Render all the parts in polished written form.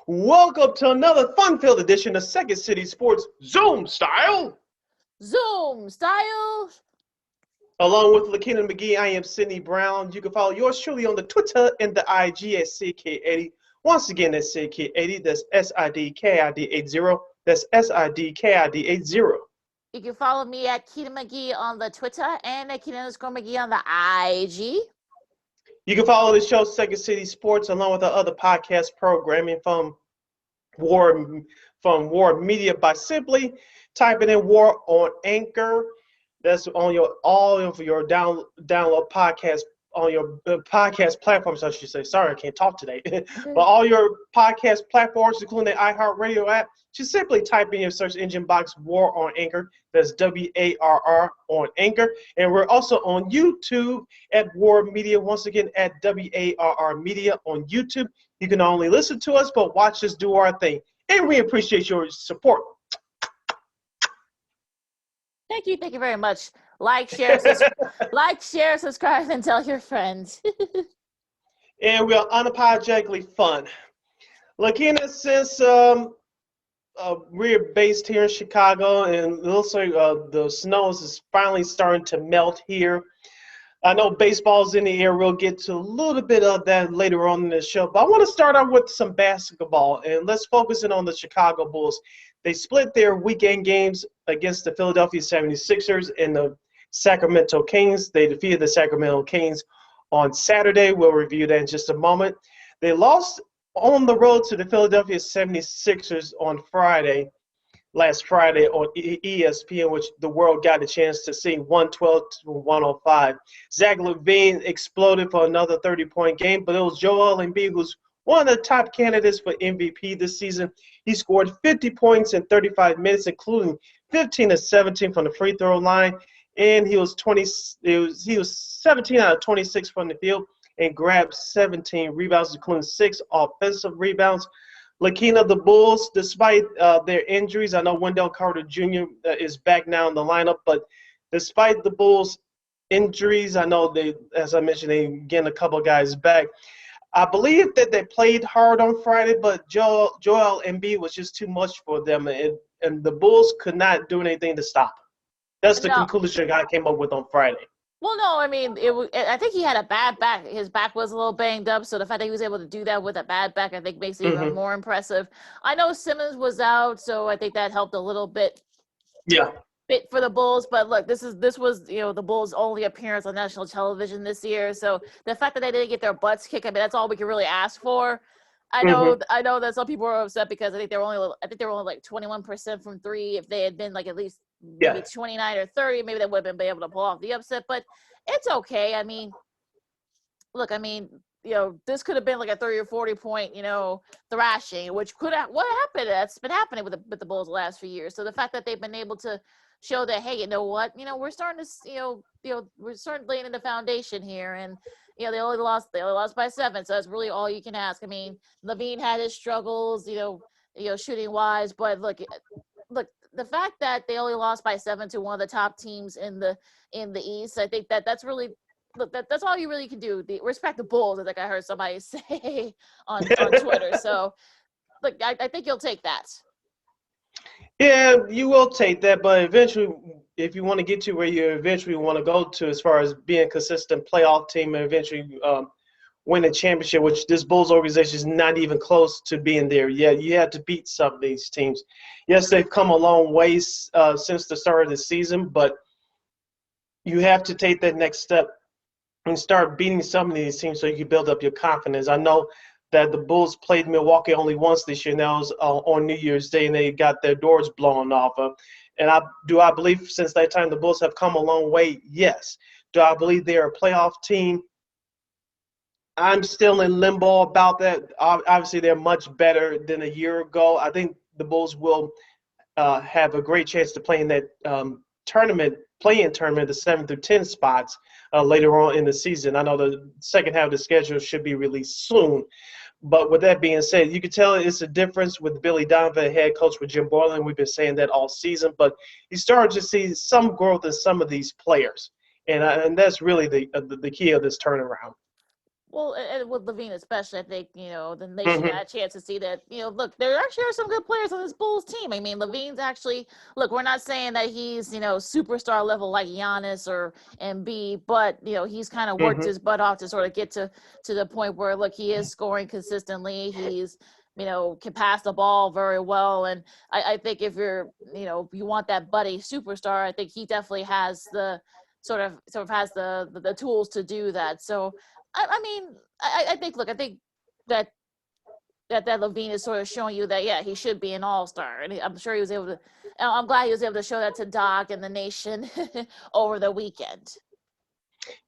Welcome to another fun-filled edition of Second City Sports Zoom Style. Zoom Style. Along with Lakeena McGee, I am Sydney Brown. You can follow yours truly on the Twitter and the IG at SidK80. Once again, that's SidK80. That's SIDKID80. That's SIDKID80. You can follow me at Keena McGee on the Twitter and at Keena_McGee on the IG. You can follow the show Second City Sports along with our other podcast programming from War Media by simply typing in War on Anchor. That's on all of your download podcast on your podcast platforms, I should say. Sorry, I can't talk today. But all your podcast platforms, including the iHeartRadio app, just simply type in your search engine box War on Anchor. That's WARR on Anchor. And we're also on YouTube at War Media. Once again, at WARR Media on YouTube. You can not only listen to us, but watch us do our thing. And we appreciate your support. Thank you very much. Like, share, subscribe, and tell your friends. And we are unapologetically fun. Lakeena, since we're based here in Chicago, and it looks like the snow is finally starting to melt here. I know baseball's in the air. We'll get to a little bit of that later on in the show. But I want to start out with some basketball, and let's focus in on the Chicago Bulls. They split their weekend games against the Philadelphia 76ers and the Sacramento Kings. They defeated the Sacramento Kings on Saturday. We'll review that in just a moment. They lost on the road to the Philadelphia 76ers on last Friday on ESPN, which the world got a chance to see, 112-105. Zach LaVine exploded for another 30-point game, but it was Joel Embiid who's one of the top candidates for MVP this season. He scored 50 points in 35 minutes, including 15 of 17 from the free throw line, and he was 17 out of 26 from the field and grabbed 17 rebounds, including 6 offensive rebounds. Lakeena, the Bulls, despite their injuries, I know Wendell Carter Jr. Is back now in the lineup, but despite the Bulls' injuries, I know they, as I mentioned, they getting a couple of guys back. I believe that they played hard on Friday, but Joel Embiid was just too much for them, and the Bulls could not do anything to stop him. That's the conclusion I came up with on Friday. Well, no, I mean, I think he had a bad back. His back was a little banged up, so the fact that he was able to do that with a bad back, I think, makes it even more impressive. I know Simmons was out, so I think that helped a little bit. Yeah. Bit for the Bulls, but look, this was the Bulls' only appearance on national television this year. So the fact that they didn't get their butts kicked, I mean, that's all we can really ask for. I know that some people are upset because I think they were only like 21% from three. If they had been like at least maybe 29 or 30, maybe they would have been able to pull off the upset. But it's okay. I mean, look, this could have been like a 30 or 40 point, thrashing, which what happened. That's been happening with the Bulls the last few years. So the fact that they've been able to show that, hey, you know what, we're starting to, we're starting laying in the foundation here, and they only lost by 7, so that's really all you can ask. I mean, LaVine had his struggles, shooting wise, but look, the fact that they only lost by 7 to one of the top teams in the East, I think that's really. Look, that's all you really can do. Respect the Bulls, I think I heard somebody say on Twitter. So, look, I think you'll take that. Yeah, you will take that, but eventually, if you want to get to where you eventually want to go to as far as being a consistent playoff team and eventually win a championship, which this Bulls organization is not even close to being there yet, you have to beat some of these teams. Yes, they've come a long ways since the start of the season, but you have to take that next step and start beating some of these teams so you can build up your confidence. I know that the Bulls played Milwaukee only once this year, and that was on New Year's Day, and they got their doors blown off of. And I believe since that time the Bulls have come a long way? Yes. Do I believe they're a playoff team? I'm still in limbo about that. Obviously, they're much better than a year ago. I think the Bulls will have a great chance to play in that play-in tournament, the 7 through 10 spots later on in the season. I know the second half of the schedule should be released soon. But with that being said, you can tell it's a difference with Billy Donovan, head coach with Jim Boylan. We've been saying that all season. But you start to see some growth in some of these players. And that's really the key of this turnaround. Well, and with LaVine especially, I think, the nation Mm-hmm. got a chance to see that, look, there actually are some good players on this Bulls team. I mean, LaVine's actually, look, we're not saying that he's, superstar level like Giannis or Embiid, but, he's kind of worked Mm-hmm. his butt off to sort of get to the point where, look, he is scoring consistently. He's, can pass the ball very well. And I think if you want that buddy superstar, I think he definitely has the sort of has the tools to do that. So, I mean, I think. Look, I think that LaVine is sort of showing you that he should be an all-star, and I'm sure he was able to. I'm glad he was able to show that to Doc and the nation over the weekend.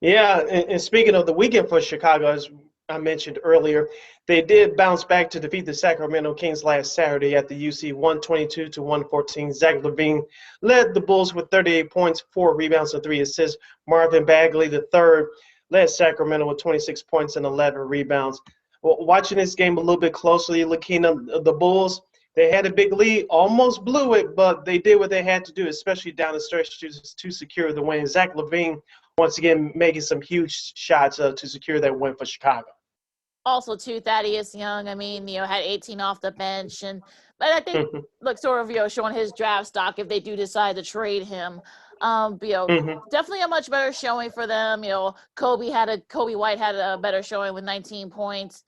Yeah, and speaking of the weekend for Chicago, as I mentioned earlier, they did bounce back to defeat the Sacramento Kings last Saturday at the UC 122-114. Zach LaVine led the Bulls with 38 points, 4 rebounds, and 3 assists. Marvin Bagley, the third, led Sacramento with 26 points and 11 rebounds. Well, watching this game a little bit closely, Lakeena, the Bulls, they had a big lead, almost blew it, but they did what they had to do, especially down the stretch to secure the win. Zach LaVine, once again, making some huge shots to secure that win for Chicago. Also, too, Thaddeus Young, I mean, had 18 off the bench. But I think, look, sort of, showing his draft stock if they do decide to trade him. Definitely a much better showing for them. Kobe White had a better showing with 19 points.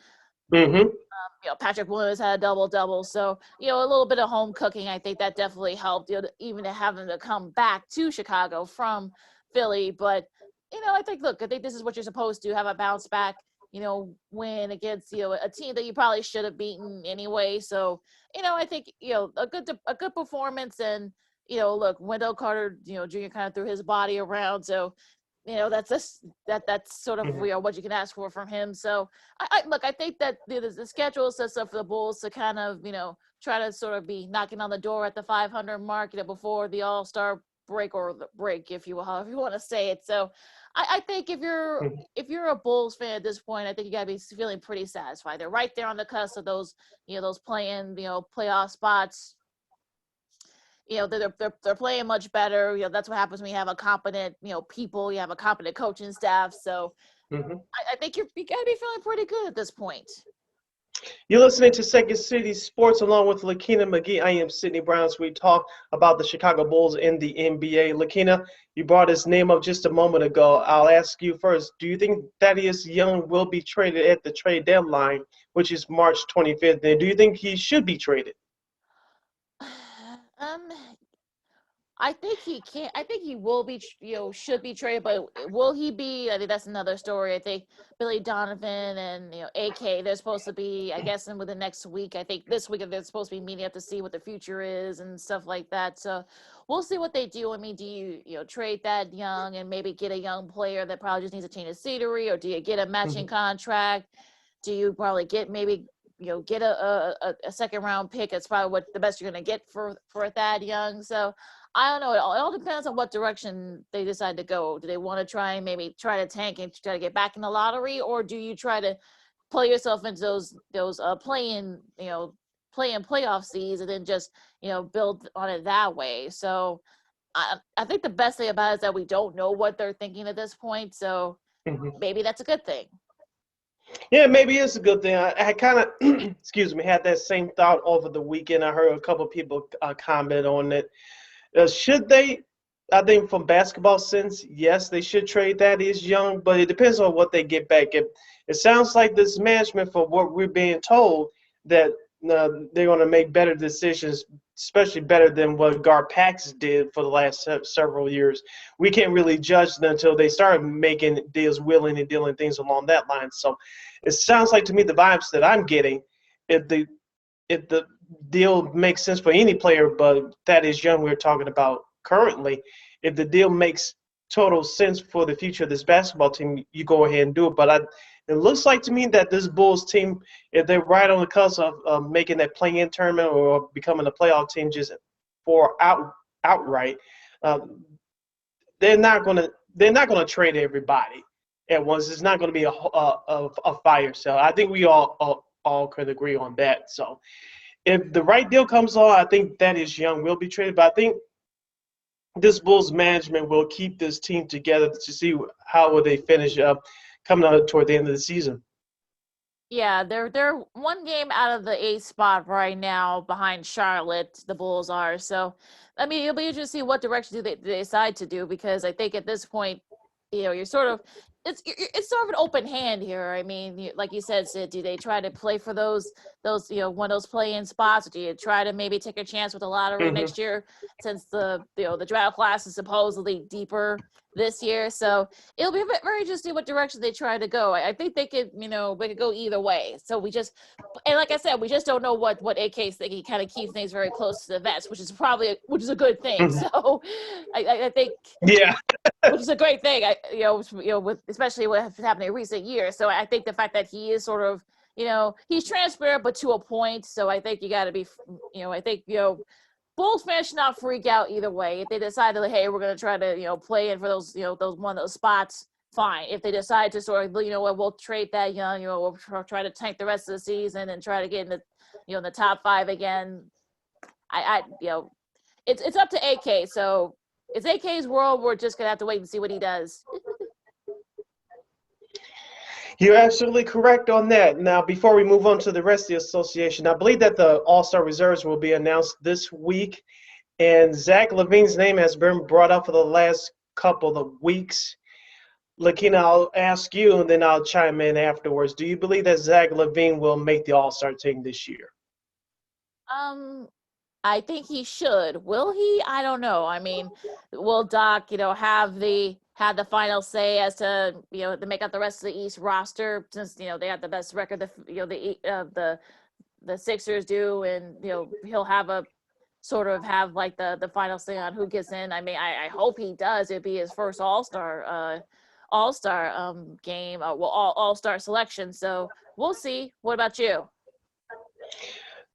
Patrick Williams had a double-double. So, a little bit of home cooking, I think that definitely helped, even to have them to come back to Chicago from Philly. But, I think this is what you're supposed to have a bounce back, win against, a team that you probably should have beaten anyway. So, I think, a good performance. And, look, Wendell Carter, Jr. kind of threw his body around. So, that's sort of what you can ask for from him. So I think that the schedule sets up for the Bulls to kind of try to sort of be knocking on the door at the 500 mark before the All-Star break, or the break, if you will, however you want to say it. So I think if you're a Bulls fan at this point, I think you got to be feeling pretty satisfied. They're right there on the cusp of those those playoff spots. They're playing much better. That's what happens when you have a competent, people. You have a competent coaching staff. So I think you got to be feeling pretty good at this point. You're listening to Second City Sports along with Lakeena McGee. I am Sydney Brown. We talk about the Chicago Bulls in the NBA. Lakeena, you brought his name up just a moment ago. I'll ask you first, do you think Thaddeus Young will be traded at the trade deadline, which is March 25th? And do you think he should be traded? I think he can. I think he will be, should be traded, but will he be? I think that's another story. I think Billy Donovan and AK, they're supposed to be, I guess, in within the next week. I think this week they're supposed to be meeting up to see what the future is and stuff like that. So we'll see what they do. I mean, do you trade that Young and maybe get a young player that probably just needs a change of scenery, or do you get a matching contract? Do you probably get get a second round pick? That's probably what the best you're going to get for Thad Young. So I don't know. It all depends on what direction they decide to go. Do they want to try to tank and try to get back in the lottery, or do you try to play yourself into those playing playoff seeds and then just build on it that way? So I think the best thing about it is that we don't know what they're thinking at this point. So maybe that's a good thing. Yeah, maybe it's a good thing. I kind of, had that same thought over the weekend. I heard a couple of people comment on it. Should they? I think from basketball sense, yes, they should trade Thaddeus Young, but it depends on what they get back. It sounds like this management, for what we're being told, that they're going to make better decisions, especially better than what Garpax did for the last several years. We can't really judge them until they start making deals, willing and dealing, things along that line. So it sounds like to me the vibes that I'm getting, if the deal makes sense for any player, but that is Young we're talking about currently, if the deal makes total sense for the future of this basketball team, you go ahead and do it. But it looks like to me that this Bulls team, if they're right on the cusp of making that play-in tournament or becoming a playoff team just for outright, they're not going to trade everybody at once. It's not going to be a fire sale. I think we all could agree on that. So if the right deal comes on, I think Thaddeus Young will be traded. But I think this Bulls management will keep this team together to see how will they finish up. coming out toward the end of the season. Yeah, they're one game out of the 8th spot right now behind Charlotte. The Bulls are. So, I mean, it'll be interesting to see what direction they decide to do, because I think at this point, you're sort of it's sort of an open hand here. I mean, like you said, Sid, do they try to play for those one of those play-in spots, or do you try to maybe take a chance with the lottery next year, since the the draft class is supposedly deeper this year? So it'll be very interesting what direction they try to go. I think they could go either way. So and like I said, we just don't know what AK's thinking. He kind of keeps things very close to the vest, which is a good thing. So I think which is a great thing. With especially what has happened in recent years. So I think the fact that he is sort of he's transparent, but to a point. So I think you got to be I think Bulls fans should not freak out either way. If they decide that, hey, we're going to try to play in for those those one of those spots, fine. If they decide to sort of we'll trade that we'll try to tank the rest of the season and try to get in the in the top 5 again. It's up to AK. So it's AK's world. We're just gonna have to wait and see what he does. You're absolutely correct on that. Now, before we move on to the rest of the association, I believe that the All-Star reserves will be announced this week, and Zach LaVine's name has been brought up for the last couple of weeks. Lakeena, I'll ask you, and then I'll chime in afterwards. Do you believe that Zach LaVine will make the All-Star team this year? I think he should. Will he? I don't know. I mean, will Doc, have the final say as to to make up the rest of the East roster, since they have the best record the Sixers do, and he'll have a sort of have like the final say on who gets in. I mean, I hope he does. It'd be his first All-Star game, All-Star selection. So we'll see. What about you?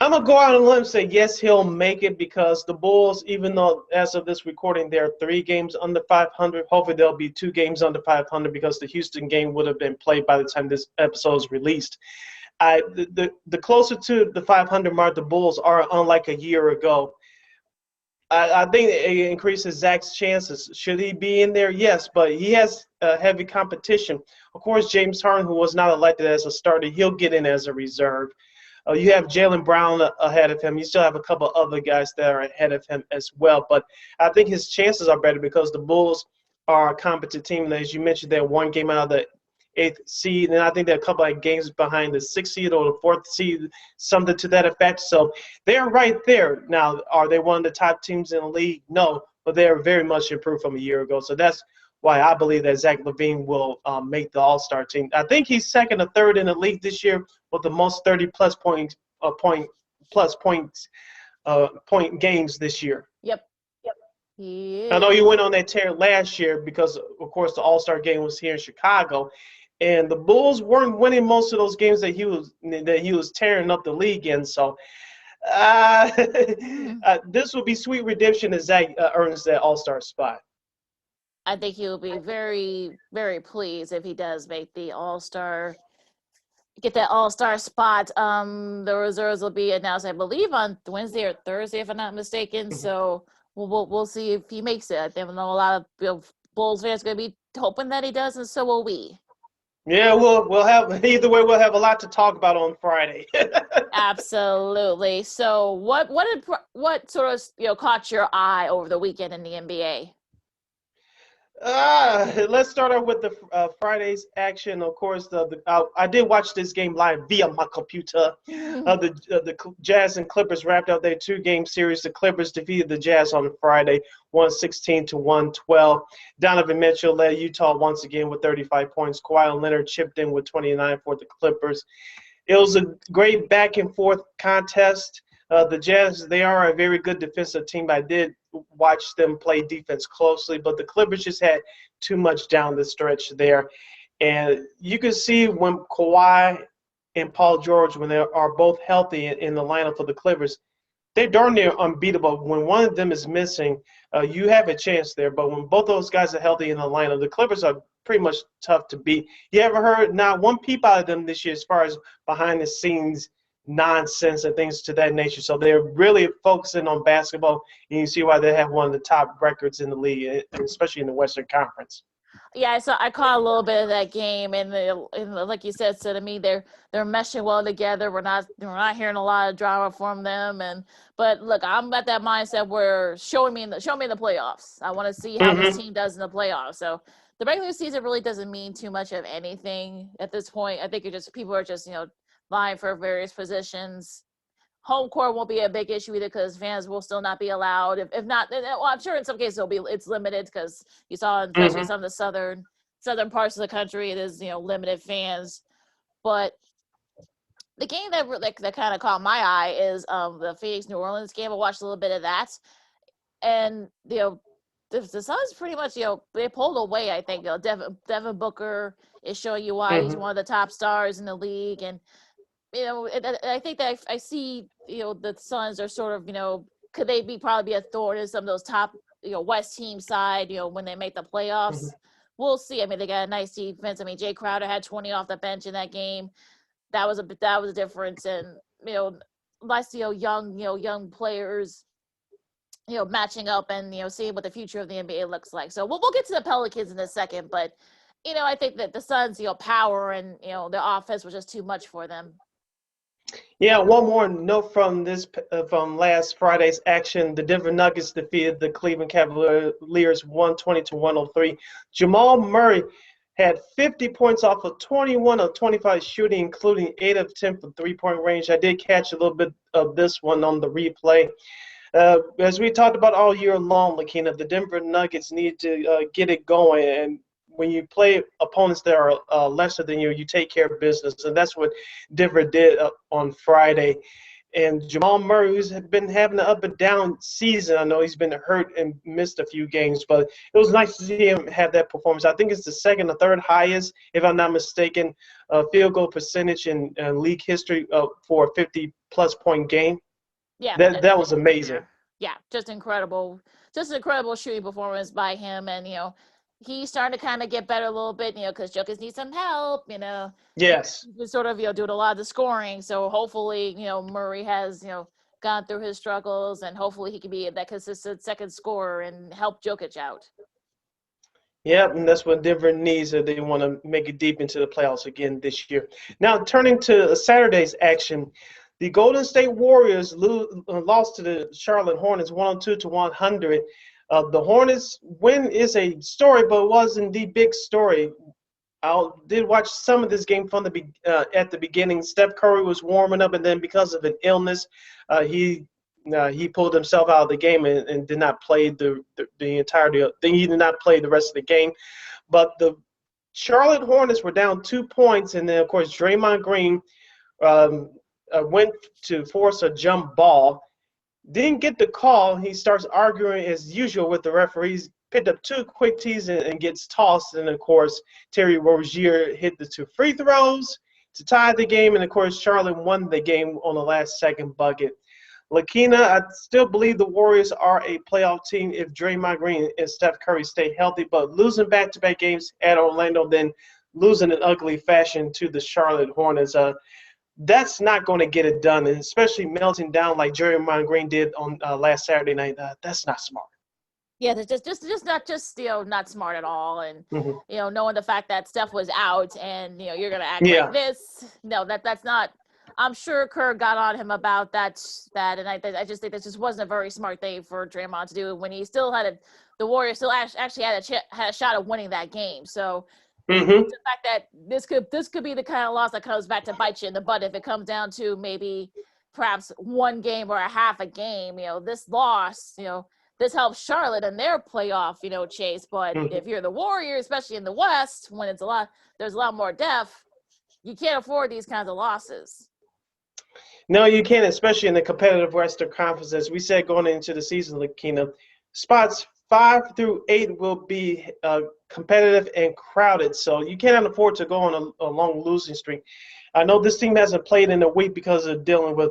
I'm going to go out on a limb and say yes, he'll make it, because the Bulls, even though as of this recording, they're 3 games under 500, hopefully there'll be 2 games under 500, because the Houston game would have been played by the time this episode is released. The closer to the 500 mark the Bulls are, unlike a year ago. I think it increases Zach's chances. Should he be in there? Yes, but he has heavy competition. Of course, James Harden, who was not elected as a starter, he'll get in as a reserve. You have Jaylen Brown ahead of him. You still have a couple other guys that are ahead of him as well. But I think his chances are better because the Bulls are a competent team. And as you mentioned, they're 1 game out of the 8th seed. And I think they're a couple of games behind the 6th seed or the 4th seed, something to that effect. So they're right there. Now, are they one of the top teams in the league? No, but they're very much improved from a year ago. So that's why I believe that Zach LaVine will make the All-Star team. I think he's 2nd or 3rd in the league this year with the most 30-plus point games this year. Yep. I know he went on that tear last year because, of course, the All-Star game was here in Chicago, and the Bulls weren't winning most of those games that he was tearing up the league in. So this will be sweet redemption as Zach earns that All-Star spot. I think he'll be very, very pleased if he does make the All-Star, get that All-Star spot. The reserves will be announced, I believe, on Wednesday or Thursday, if I'm not mistaken. So we'll see if he makes it. I think a lot of Bulls fans are going to be hoping that he does, and so will we. Yeah, we'll have either way. We'll have a lot to talk about on Friday. Absolutely. So what sort of caught your eye over the weekend in the NBA? Let's start off with the Friday's action. Of course, I did watch this game live via my computer. The Jazz and Clippers wrapped up their 2-game series. The Clippers defeated the Jazz on Friday, 116-112. Donovan Mitchell led Utah once again with 35 points. Kawhi Leonard chipped in with 29 for the Clippers. It was a great back-and-forth contest. The Jazz, they are a very good defensive team. I did watch them play defense closely, but the Clippers just had too much down the stretch there. And you can see when Kawhi and Paul George, when they are both healthy in the lineup for the Clippers, they're darn near unbeatable. When one of them is missing, you have a chance there. But when both those guys are healthy in the lineup, the Clippers are pretty much tough to beat. You ever heard not one peep out of them this year as far as behind-the-scenes nonsense and things to that nature. So they're really focusing on basketball, and you see why they have one of the top records in the league, especially in the Western Conference. Yeah, so I caught a little bit of that game, and like you said, so to me, they're meshing well together. We're not hearing a lot of drama from them, but look, I'm at that mindset where show me in the playoffs. I want to see how this Hmm. team does in the playoffs. So the regular season really doesn't mean too much of anything at this point. I think people are just vying for various positions. Home court won't be a big issue either because fans will still not be allowed. If not, well, I'm sure in some cases it's limited because you saw, especially Hmm. some of the southern parts of the country, it is limited fans. But the game that kind of caught my eye is the Phoenix New Orleans game. I watched a little bit of that, and the Suns pretty much they pulled away. I think Devin Booker is showing you why he's Hmm. one of the top stars in the league, and I think that I see, the Suns are sort of, could they probably be a thorn in some of those top, West team side, when they make the playoffs. We'll see. I mean, they got a nice defense. I mean, Jay Crowder had 20 off the bench in that game. That was a difference. And, nice, young players, matching up and, seeing what the future of the NBA looks like. So we'll get to the Pelicans in a second, but, I think that the Suns, power and, their offense was just too much for them. Yeah, one more note from last Friday's action. The Denver Nuggets defeated the Cleveland Cavaliers 120 to 103. Jamal Murray had 50 points off of 21 of 25 shooting, including 8 of 10 from three-point range. I did catch a little bit of this one on the replay. As we talked about all year long, Lakeena, the Denver Nuggets need to get it going. And when you play opponents that are lesser than you, you take care of business. And that's what Denver did on Friday. And Jamal Murray, who's been having an up and down season, I know he's been hurt and missed a few games, but it was nice to see him have that performance. I think it's the second or third highest, if I'm not mistaken, field goal percentage in league history for a 50-plus point game. Yeah, That was amazing. yeah, just incredible, just an incredible shooting performance by him, and he's starting to kind of get better a little bit, because Jokers need some help, Yes. he's sort of doing a lot of the scoring, so hopefully Murray has gone through his struggles, and hopefully he can be that consistent second scorer and help Jokic out. Yeah, and that's what Denver needs if they want to make it deep into the playoffs again this year. Now, turning to Saturday's action, the Golden State Warriors lost to the Charlotte Hornets 102 to 100. The Hornets win is a story, but it wasn't the big story. I did watch some of this game from at the beginning. Steph Curry was warming up, and then because of an illness, he pulled himself out of the game and did not play the entirety of. He did not play the rest of the game. But the Charlotte Hornets were down 2 points, and then of course Draymond Green went to force a jump ball. Didn't get the call. He starts arguing as usual with the referees. Picked up 2 quick tees and gets tossed. And, of course, Terry Rozier hit the 2 free throws to tie the game. And, of course, Charlotte won the game on the last second bucket. Lakeena, I still believe the Warriors are a playoff team if Draymond Green and Steph Curry stay healthy. But losing back-to-back games at Orlando, then losing in ugly fashion to the Charlotte Hornets, that's not going to get it done. And especially melting down like Draymond Green did on last Saturday night. That's not smart. Yeah, it's just not smart at all, and Mm-hmm. knowing the fact that Steph was out, and you're gonna act Yeah. like this. No, that's not. I'm sure Kerr got on him about that, and I just think that just wasn't a very smart thing for Draymond to do when he still the Warriors still actually had a shot at winning that game. So Mm-hmm. the fact that this could be the kind of loss that comes back to bite you in the butt if it comes down to maybe perhaps one game or a half a game. This loss, this helps Charlotte in their playoff, chase. But if you're the Warriors, especially in the West, when there's a lot more depth, you can't afford these kinds of losses. No, you can't, especially in the competitive Western Conference. As we said going into the season, Lakeena, spots 5 through 8 will be competitive and crowded. So you cannot afford to go on a long losing streak. I know this team hasn't played in a week because of dealing with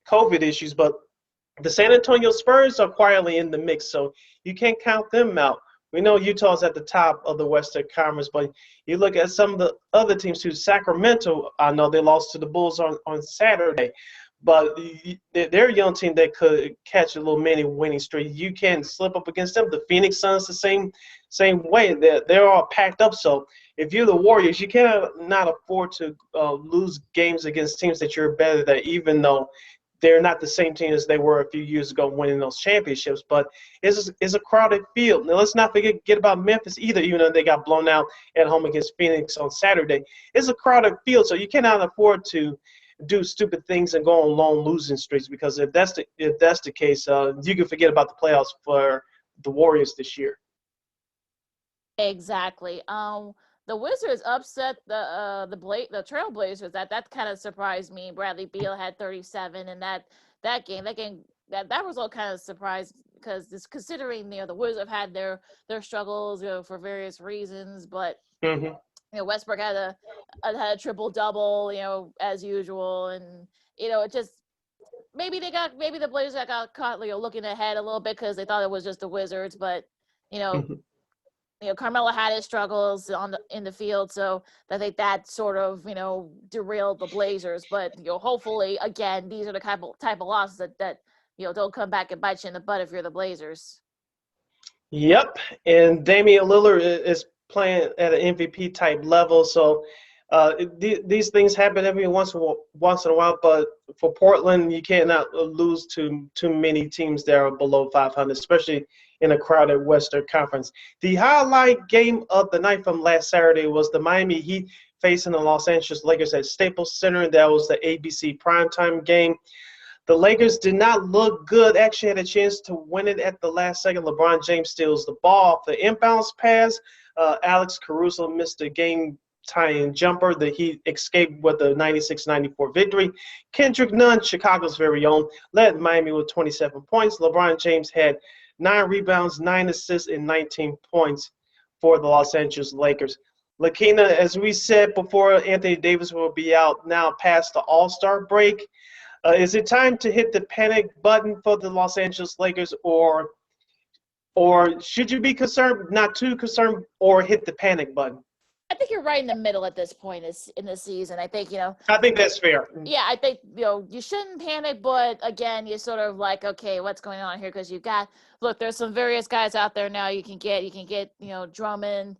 COVID issues, but the San Antonio Spurs are quietly in the mix, so you can't count them out. We know Utah's at the top of the Western Conference, but you look at some of the other teams too. Sacramento, I know they lost to the Bulls on Saturday. but they're a young team that could catch a little mini winning streak. You can slip up against them. The Phoenix Suns the same way. They're all packed up. So if you're the Warriors, you cannot not afford to lose games against teams that you're better than, even though they're not the same team as they were a few years ago winning those championships. But it's a crowded field. Now, let's not forget about Memphis either, even though they got blown out at home against Phoenix on Saturday. It's a crowded field, so you cannot afford to do stupid things and go on long losing streaks, because if that's the case, you can forget about the playoffs for the Warriors this year. Exactly. The Wizards upset the Trailblazers. That kind of surprised me. Bradley Beal had 37 in that game. That result kind of surprised, because just considering the Wizards have had their struggles for various reasons, but Westbrook had a triple double as usual, and it just maybe the Blazers got caught looking ahead a little bit because they thought it was just the Wizards, but Carmelo had his struggles in the field, so I think that sort of derailed the Blazers. But hopefully, again, these are the type of losses that don't come back and bite you in the butt if you're the Blazers. Yep, and Damian Lillard is playing at an MVP type level, so these things happen every once in a while. But for Portland, you cannot lose to too many teams that are below 500, especially in a crowded Western Conference. The highlight game of the night from last Saturday was the Miami Heat facing the Los Angeles Lakers at Staples Center. That was the ABC primetime game. The Lakers did not look good. Actually had a chance to win it at the last second. LeBron James steals the ball off the inbounds pass. Alex Caruso missed a game-tying jumper. The Heat escaped with a 96-94 victory. Kendrick Nunn, Chicago's very own, led Miami with 27 points. LeBron James had 9 rebounds, 9 assists, and 19 points for the Los Angeles Lakers. Lakeena, as we said before, Anthony Davis will be out now past the All-Star break. Is it time to hit the panic button for the Los Angeles Lakers, or should you be concerned, not too concerned, or hit the panic button? I think you're right in the middle at this point in the season. I think, I think that's fair. Yeah, I think, you shouldn't panic, but again, you're sort of like, okay, what's going on here? Because there's some various guys out there now you can get, Drummond,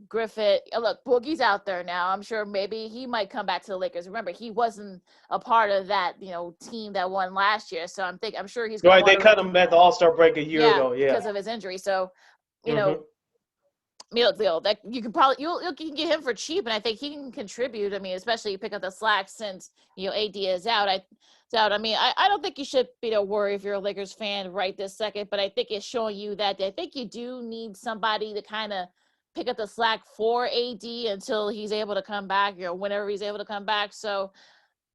Griffith. Look, Boogie's out there now. I'm sure maybe he might come back to the Lakers. Remember, he wasn't a part of that, team that won last year. So I'm sure he's going right. They cut him at the All-Star break a year ago. Yeah, because of his injury. So, that you can probably you can get him for cheap, and I think he can contribute. I mean, especially you pick up the slack since AD is out. I don't think you should worry if you're a Lakers fan right this second, but I think it's showing you that I think you do need somebody to kind of pick up the slack for AD until he's able to come back, whenever he's able to come back. So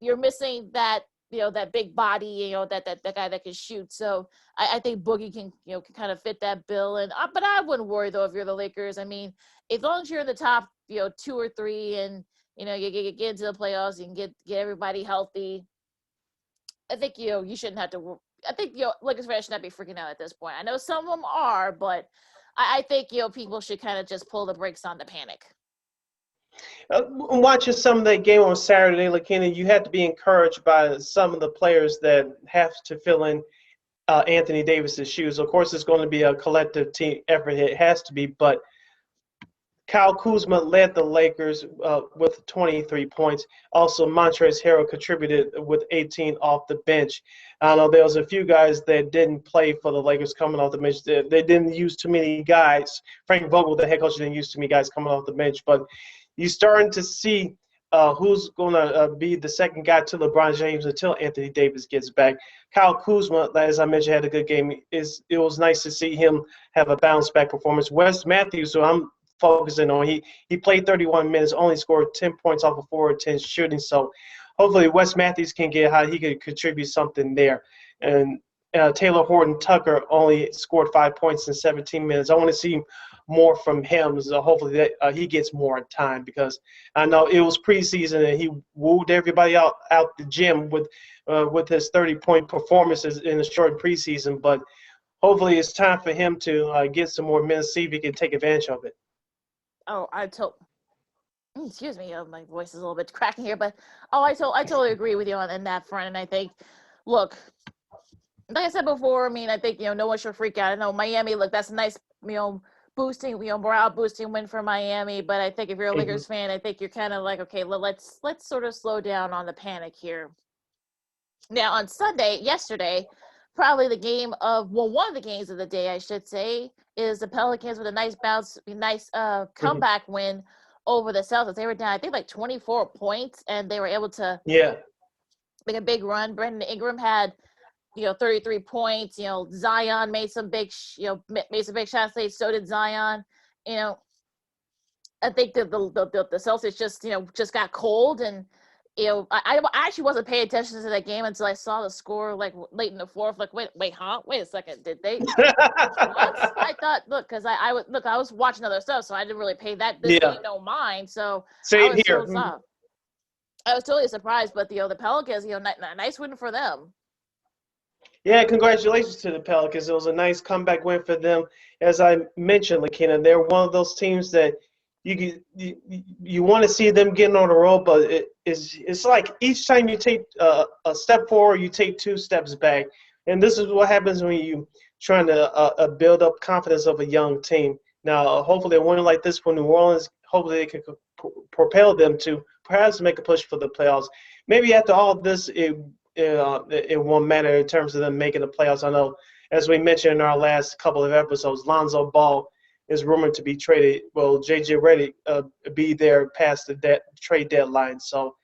you're missing that that big body, that guy that can shoot. So I think Boogie can kind of fit that bill. And but I wouldn't worry though if you're the Lakers. I mean, as long as you're in the top 2 or 3, and you get into the playoffs, you can get everybody healthy. I think you shouldn't have to. I think Lakers fans should not be freaking out at this point. I know some of them are, but I think people should kind of just pull the brakes on the panic. Watching some of that game on Saturday, Lakeena, you had to be encouraged by some of the players that have to fill in Anthony Davis's shoes. Of course, it's going to be a collective team effort. It has to be, but Kyle Kuzma led the Lakers with 23 points. Also, Montrezl Harrell contributed with 18 off the bench. I know there was a few guys that didn't play for the Lakers coming off the bench. They didn't use too many guys. Frank Vogel, the head coach, didn't use too many guys coming off the bench, but you're starting to see who's going to be the second guy to LeBron James until Anthony Davis gets back. Kyle Kuzma, as I mentioned, had a good game. It was nice to see him have a bounce-back performance. Wes Matthews, who I'm focusing on, he played 31 minutes, only scored 10 points off of 4 or 10 shooting. So hopefully Wes Matthews can get how he could contribute something there. And Taylor Horton-Tucker only scored 5 points in 17 minutes. I want to see more from him. So hopefully that he gets more time, because I know it was preseason and he wooed everybody out the gym with his 30-point performances in a short preseason. But hopefully it's time for him to get some more minutes, see if he can take advantage of it. Oh, Excuse me, my voice is a little bit cracking here, but I totally agree with you on in that front. And I think, look, like I said before, I mean, I think no one should freak out. I know Miami, look, that's a nice boosting, morale boosting win for Miami. But I think if you're a Lakers fan, I think you're kind of like, okay, let's sort of slow down on the panic here. Now on yesterday, probably one of the games of the day, I should say, is the Pelicans with a nice comeback win over the Celtics. They were down, I think, like 24 points, and they were able to make a big run. Brandon Ingram had 33 points. Zion made some big shots. So did Zion. I think that the Celtics just got cold, and I actually wasn't paying attention to that game until I saw the score like late in the fourth. Like, wait a second, did they? What? I thought, look, because I was watching other stuff, so I didn't really pay this game no mind. So same here. I was totally surprised, but the Pelicans, nice win for them. Yeah, congratulations to the Pelicans. It was a nice comeback win for them. As I mentioned, Lakeena, they're one of those teams that you want to see them getting on the road, but it's like each time you take a step forward, you take 2 steps back. And this is what happens when you trying to build up confidence of a young team. Now, hopefully a win like this for New Orleans, hopefully they can propel them to perhaps make a push for the playoffs. Maybe after all of this, it won't matter in terms of them making the playoffs. I know, as we mentioned in our last couple of episodes, Lonzo Ball is rumored to be traded. Well, JJ Redick be there past the trade deadline. So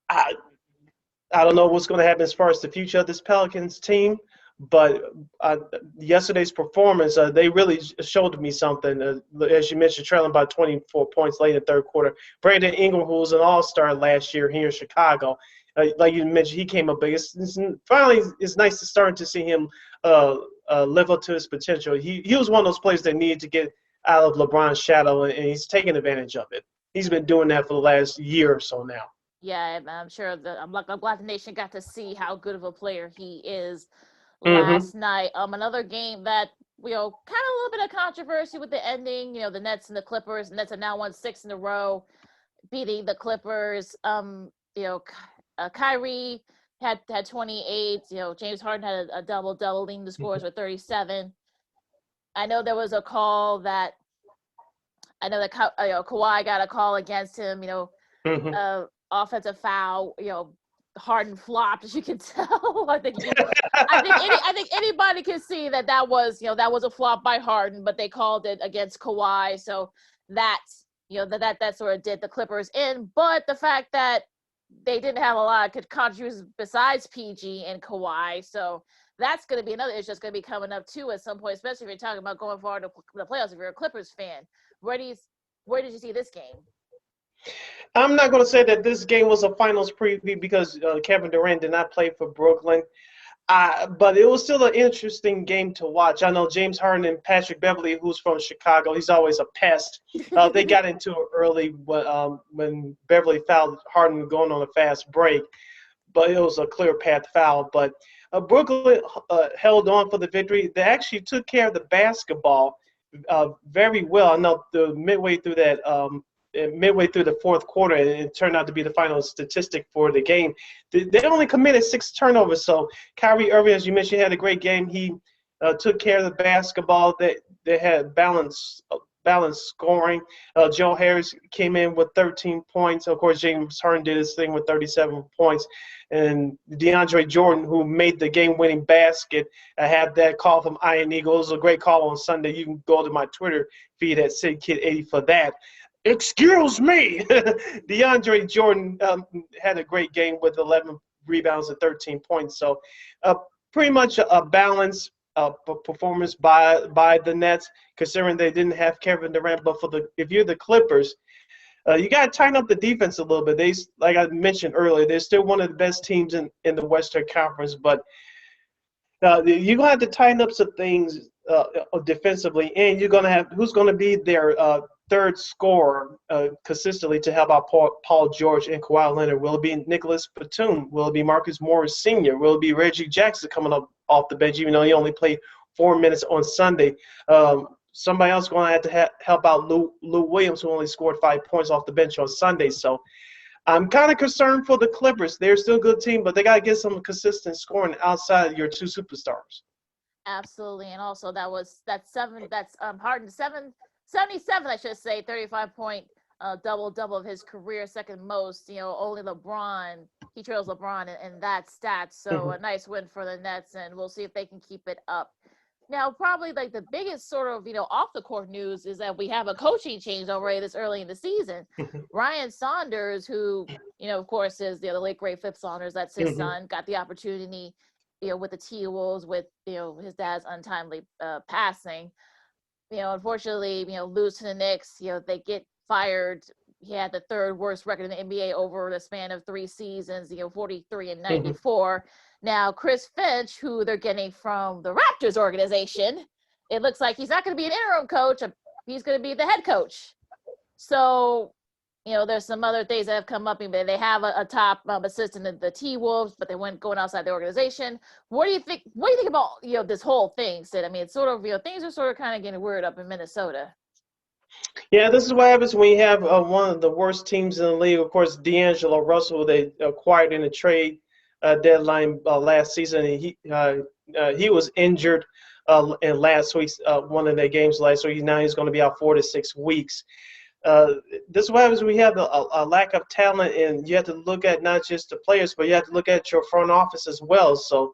I don't know what's going to happen as far as the future of this Pelicans team. But yesterday's performance, they really showed me something. As you mentioned, trailing by 24 points late in the third quarter. Brandon Ingram, who was an all-star last year here in Chicago, like you mentioned, he came up big. Finally, it's nice to start to see him live up to his potential. He was one of those players that needed to get out of LeBron's shadow, and he's taking advantage of it. He's been doing that for the last year or so now. Yeah, I'm sure. I'm glad the nation got to see how good of a player he is last night. Another game that kind of a little bit of controversy with the ending. The Nets and the Clippers. The Nets have now won 6 in a row, beating the Clippers. Kyrie had 28. James Harden had a double-double, leading the scores with 37. I know there was a call that Kawhi got a call against him. Offensive foul. Harden flopped, as you can tell. I think anybody can see that was a flop by Harden, but they called it against Kawhi. So that sort of did the Clippers in. But the fact that they didn't have a lot of contributions besides PG and Kawhi, so that's going to be another issue that's going to be coming up too at some point, especially if you're talking about going forward to the playoffs. If you're a Clippers fan, where did you see this game? I'm not going to say that this game was a finals preview because Kevin Durant did not play for Brooklyn. But it was still an interesting game to watch. I know James Harden and Patrick Beverley, who's from Chicago, he's always a pest. They got into it early when Beverley fouled Harden going on a fast break. But it was a clear path foul. But Brooklyn held on for the victory. They actually took care of the basketball very well. I know midway through the fourth quarter, and it turned out to be the final statistic for the game. They only committed 6 turnovers. So Kyrie Irving, as you mentioned, had a great game. He took care of the basketball. They had balanced scoring. Joe Harris came in with 13 points. Of course, James Harden did his thing with 37 points. And DeAndre Jordan, who made the game-winning basket, I had that call from Iron Eagle. It was a great call on Sunday. You can go to my Twitter feed at SidKid80 for that. Excuse me. DeAndre Jordan had a great game with 11 rebounds and 13 points. So pretty much a balanced performance by the Nets, considering they didn't have Kevin Durant. But if you're the Clippers, you got to tighten up the defense a little bit. Like I mentioned earlier, they're still one of the best teams in the Western Conference. But you're going to have to tighten up some things defensively. And you're going to have – who's going to be their third scorer consistently to help out Paul George and Kawhi Leonard? Will it be Nicholas Batum? Will it be Marcus Morris Sr.? Will it be Reggie Jackson coming up off the bench, even though he only played 4 minutes on Sunday? somebody else going to have to help out Lou Williams, who only scored 5 points off the bench on Sunday. So I'm kind of concerned for the Clippers. They're still a good team, but they got to get some consistent scoring outside of your two superstars. Absolutely, and also that's Harden 77, I should say, 35-point double of his career, second most. Only LeBron, he trails LeBron in that stat. So a nice win for the Nets, and we'll see if they can keep it up. Now, probably like the biggest sort of, off the court news is that we have a coaching change already this early in the season. Ryan Saunders, who, of course, is the late great Flip Saunders, that's his son, got the opportunity, with the T-Wolves, with, his dad's untimely passing. Unfortunately, lose to the Knicks, they get fired. He had the third worst record in the NBA over the span of 3 seasons, 43 and 94. Now, Chris Finch, who they're getting from the Raptors organization, it looks like he's not going to be an interim coach. He's going to be the head coach. So, there's some other things that have come up. They have a top assistant at the T-Wolves, but they went going outside the organization. What do you think? What do you think about, this whole thing, Sid? I mean, it's sort of, things are sort of kind of getting weird up in Minnesota. Yeah, this is what happens when you have one of the worst teams in the league. Of course, D'Angelo Russell, they acquired in a trade deadline last season. And he was injured in last week's one of their games last week. Now he's going to be out 4 to 6 weeks. This is what happens when we have a lack of talent, and you have to look at not just the players, but you have to look at your front office as well. So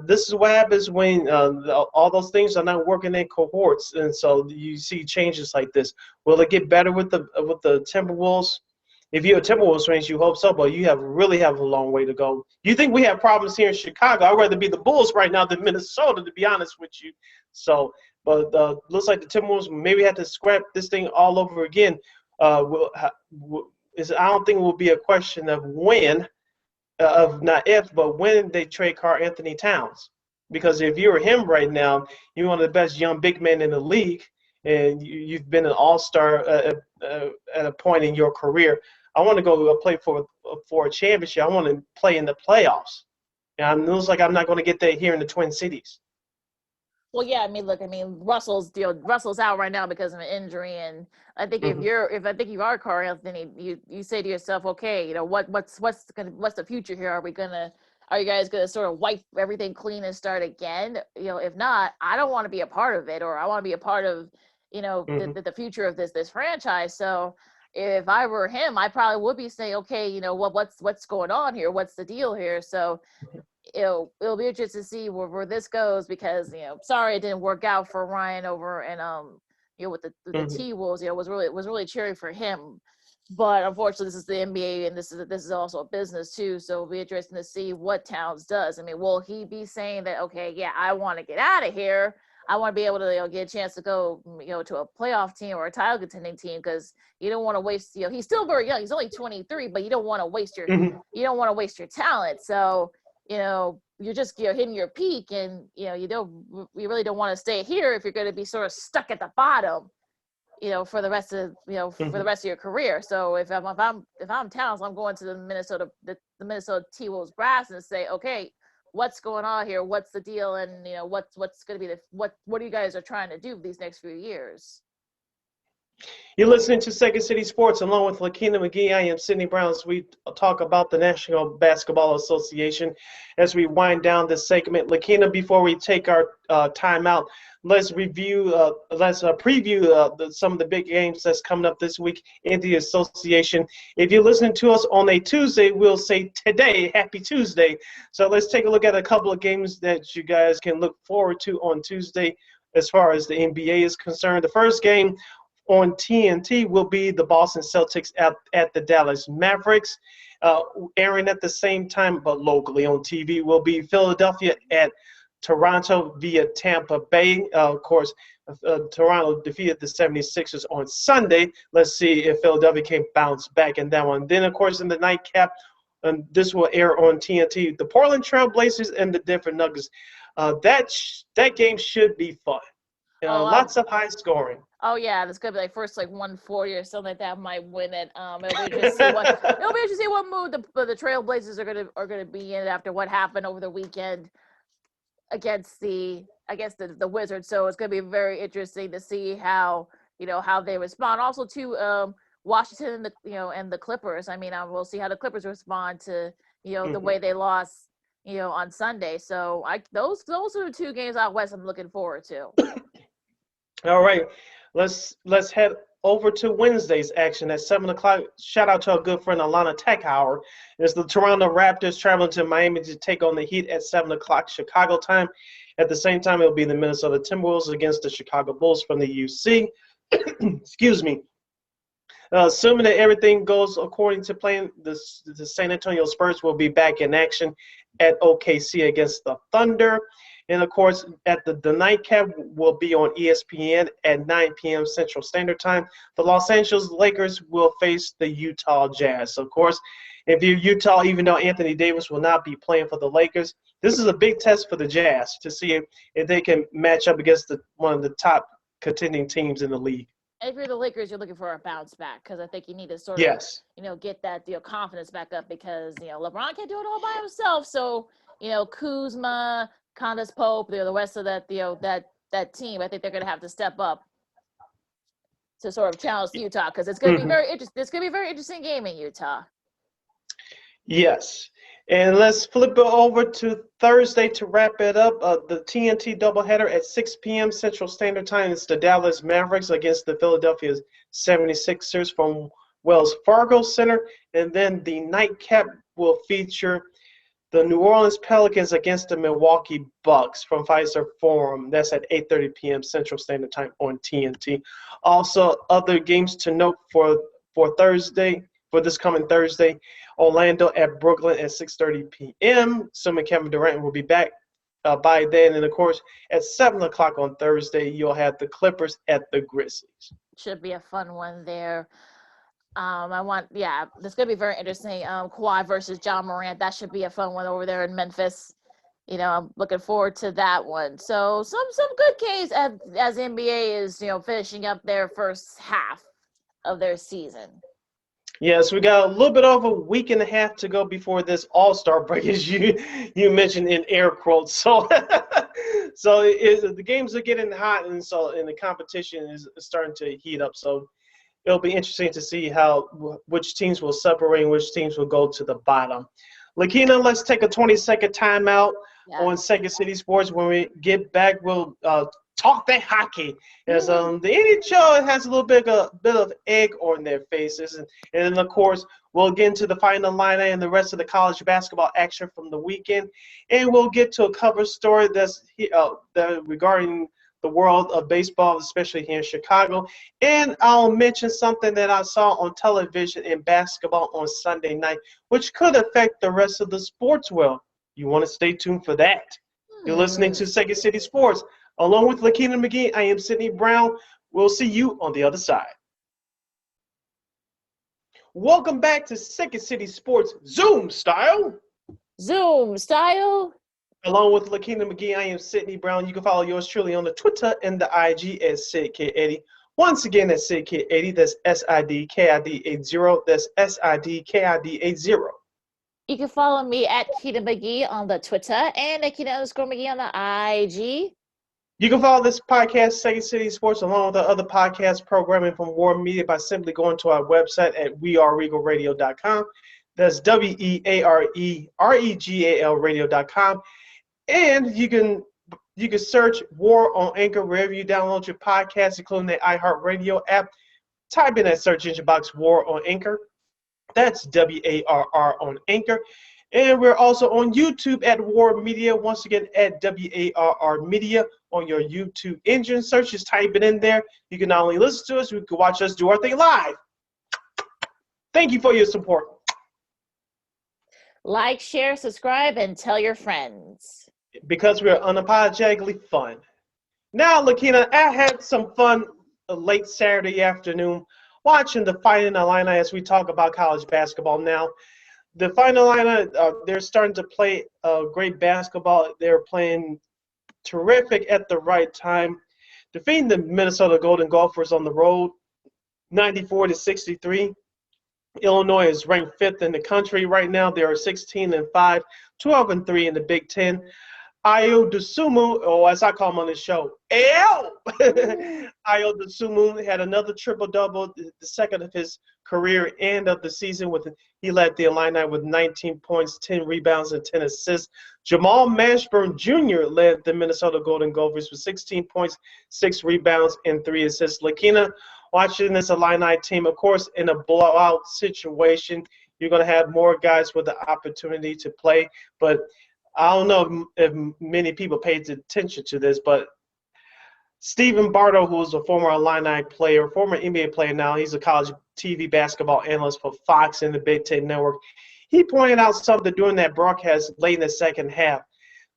this is what happens when all those things are not working in cohorts, and so you see changes like this. Will it get better with the Timberwolves? If you're a Timberwolves fan, you hope so, but you really have a long way to go. You think we have problems here in Chicago? I'd rather be the Bulls right now than Minnesota, to be honest with you. So, but looks like the Timberwolves maybe have to scrap this thing all over again. I don't think it will be a question of when. Of not if, but when they trade Karl Anthony Towns. Because if you're him right now, you're one of the best young big men in the league, and you've been an all-star at a point in your career. I want to go play for a championship. I want to play in the playoffs. And it looks like I'm not going to get that here in the Twin Cities. Well, yeah, Russell's out right now because of an injury, and I think if you are Karl Anthony, you say to yourself, okay, what's the future here? Are you guys gonna sort of wipe everything clean and start again? If not, I don't want to be a part of it, or I want to be a part of, the future of this franchise. So if I were him, I probably would be saying, okay, what's going on here? What's the deal here? So it'll be interesting to see where this goes, because sorry it didn't work out for Ryan over and with the T-Wolves. Was really cheering for him, but unfortunately this is the NBA, and this is also a business too. So it'll be interesting to see what Towns does. Will he be saying that, okay, yeah, I want to get out of here, I want to be able to get a chance to go to a playoff team or a title contending team, because you don't want to waste he's still very young, he's only 23, but you don't want to waste your talent. So you're just hitting your peak, and you really don't want to stay here if you're going to be sort of stuck at the bottom for the rest of for the rest of your career. So if I'm Towns, I'm going to the Minnesota T-Wolves brass and say, okay, what's going on here, what's the deal, and what's going to be what you guys are trying to do these next few years. You're listening to Second City Sports along with Lakeena McGee. I am Sydney Brown as we talk about the National Basketball Association. As we wind down this segment, Lakeena, before we take our time out, let's preview some of the big games that's coming up this week in the association. If you're listening to us on a Tuesday, we'll say today, happy Tuesday. So let's take a look at a couple of games that you guys can look forward to on Tuesday as far as the NBA is concerned. The first game on TNT will be the Boston Celtics at the Dallas Mavericks. Airing at the same time, but locally on TV, will be Philadelphia at Toronto via Tampa Bay. Of course, Toronto defeated the 76ers on Sunday. Let's see if Philadelphia can bounce back in that one. Then, of course, in the nightcap, and this will air on TNT, the Portland Trail Blazers and the Denver Nuggets. That game should be fun. Lots of high scoring. Oh yeah, this could be first 140 or something like that might win it. It'll be interesting to see what mood the Trailblazers are gonna be in after what happened over the weekend against the against the Wizards. So it's going to be very interesting to see how they respond. Also, to Washington and the Clippers. I mean, we'll see how the Clippers respond to the way they lost on Sunday. So those are the two games out west I'm looking forward to. All right, let's head over to Wednesday's action at 7 o'clock. Shout out to our good friend Alana Techhour. It's the Toronto Raptors traveling to Miami to take on the Heat at 7 o'clock Chicago time. At the same time, it'll be the Minnesota Timberwolves against the Chicago Bulls from the UC. Excuse me. Assuming that everything goes according to plan, the San Antonio Spurs will be back in action at OKC against the Thunder. And, of course, at the nightcap will be on ESPN at 9 p.m. Central Standard Time. The Los Angeles Lakers will face the Utah Jazz. So, of course, if you're Utah, even though Anthony Davis will not be playing for the Lakers, this is a big test for the Jazz to see if they can match up against one of the top contending teams in the league. If you're the Lakers, you're looking for a bounce back because I think you need to sort of, get that confidence back up because LeBron can't do it all by himself. So Kuzma, Candace Pope, the rest of that that team, I think they're going to have to step up to sort of challenge Utah because it's going to be very interesting. It's going to be a very interesting game in Utah. Yes. And let's flip it over to Thursday to wrap it up. The TNT doubleheader at 6 p.m. Central Standard Time. It's the Dallas Mavericks against the Philadelphia 76ers from Wells Fargo Center. And then the nightcap will feature the New Orleans Pelicans against the Milwaukee Bucks from Pfizer Forum. That's at 8:30 p.m. Central Standard Time on TNT. Also, other games to note for Thursday, for this coming Thursday, Orlando at Brooklyn at 6:30 p.m. Assuming Kevin Durant will be back by then. And, of course, at 7 o'clock on Thursday, you'll have the Clippers at the Grizzlies. Should be a fun one there. This could be very interesting. Kawhi versus John Morant. That should be a fun one over there in Memphis. I'm looking forward to that one. So some good games as NBA is, finishing up their first half of their season. Yes, we got a little bit over a week and a half to go before this All-Star break, as you mentioned in air quotes. So, the games are getting hot, and the competition is starting to heat up. So, it'll be interesting to see which teams will separate and which teams will go to the bottom. Lakeena, let's take a 20-second timeout on Second City Sports. When we get back, we'll talk that hockey, as the NHL has a little bit of egg on their faces, and then of course we'll get into the final line and the rest of the college basketball action from the weekend, and we'll get to a cover story that's regarding the world of baseball, especially here in Chicago, and I'll mention something that I saw on television in basketball on Sunday night, which could affect the rest of the sports world. You want to stay tuned for that. You're listening to Second City Sports. Along with Lakeena McGee, I am Sydney Brown. We'll see you on the other side. Welcome back to Second City Sports Zoom style. Zoom style. Along with Lakeena McGee, I am Sydney Brown. You can follow yours truly on the Twitter and the IG at SidKid80. Once again, that's SidKid80. That's SIDKID80. That's SIDKID80. You can follow me at Keita McGee on the Twitter and at Keita_McGee on the IG. You can follow this podcast, Second City Sports, along with the other podcast programming from War Media by simply going to our website at weareregalradio.com. That's WEAREREGAL radio.com. And you can search War on Anchor wherever you download your podcast, including the iHeartRadio app. Type in that search engine box, War on Anchor. That's WARR on Anchor. And we're also on YouTube at War Media. Once again, at WARR Media on your YouTube engine. Search, just type it in there. You can not only listen to us, you can watch us do our thing live. Thank you for your support. Like, share, subscribe, and tell your friends. Because we're unapologetically fun. Now, Lakeena, I had some fun late Saturday afternoon watching the Fighting Illini as we talk about college basketball now. The Fighting Illini, they're starting to play great basketball. They're playing terrific at the right time, defeating the Minnesota Golden Gophers on the road, 94-63. Illinois is ranked 5th in the country right now. They are 16-5, 12-3 in the Big Ten. Ayo Dosunmu, or as I call him on this show, Ayo Dosunmu had another triple-double, the second of his career and of the season. He led the Illini with 19 points, 10 rebounds, and 10 assists. Jamal Mashburn Jr. led the Minnesota Golden Gophers with 16 points, 6 rebounds, and 3 assists. Lakeena, watching this Illini team, of course, in a blowout situation, you're going to have more guys with the opportunity to play, but I don't know if many people paid attention to this, but Stephen Bardo, who is a former Illini player, former NBA player now, he's a college TV basketball analyst for Fox and the Big Ten Network. He pointed out something during that broadcast late in the second half.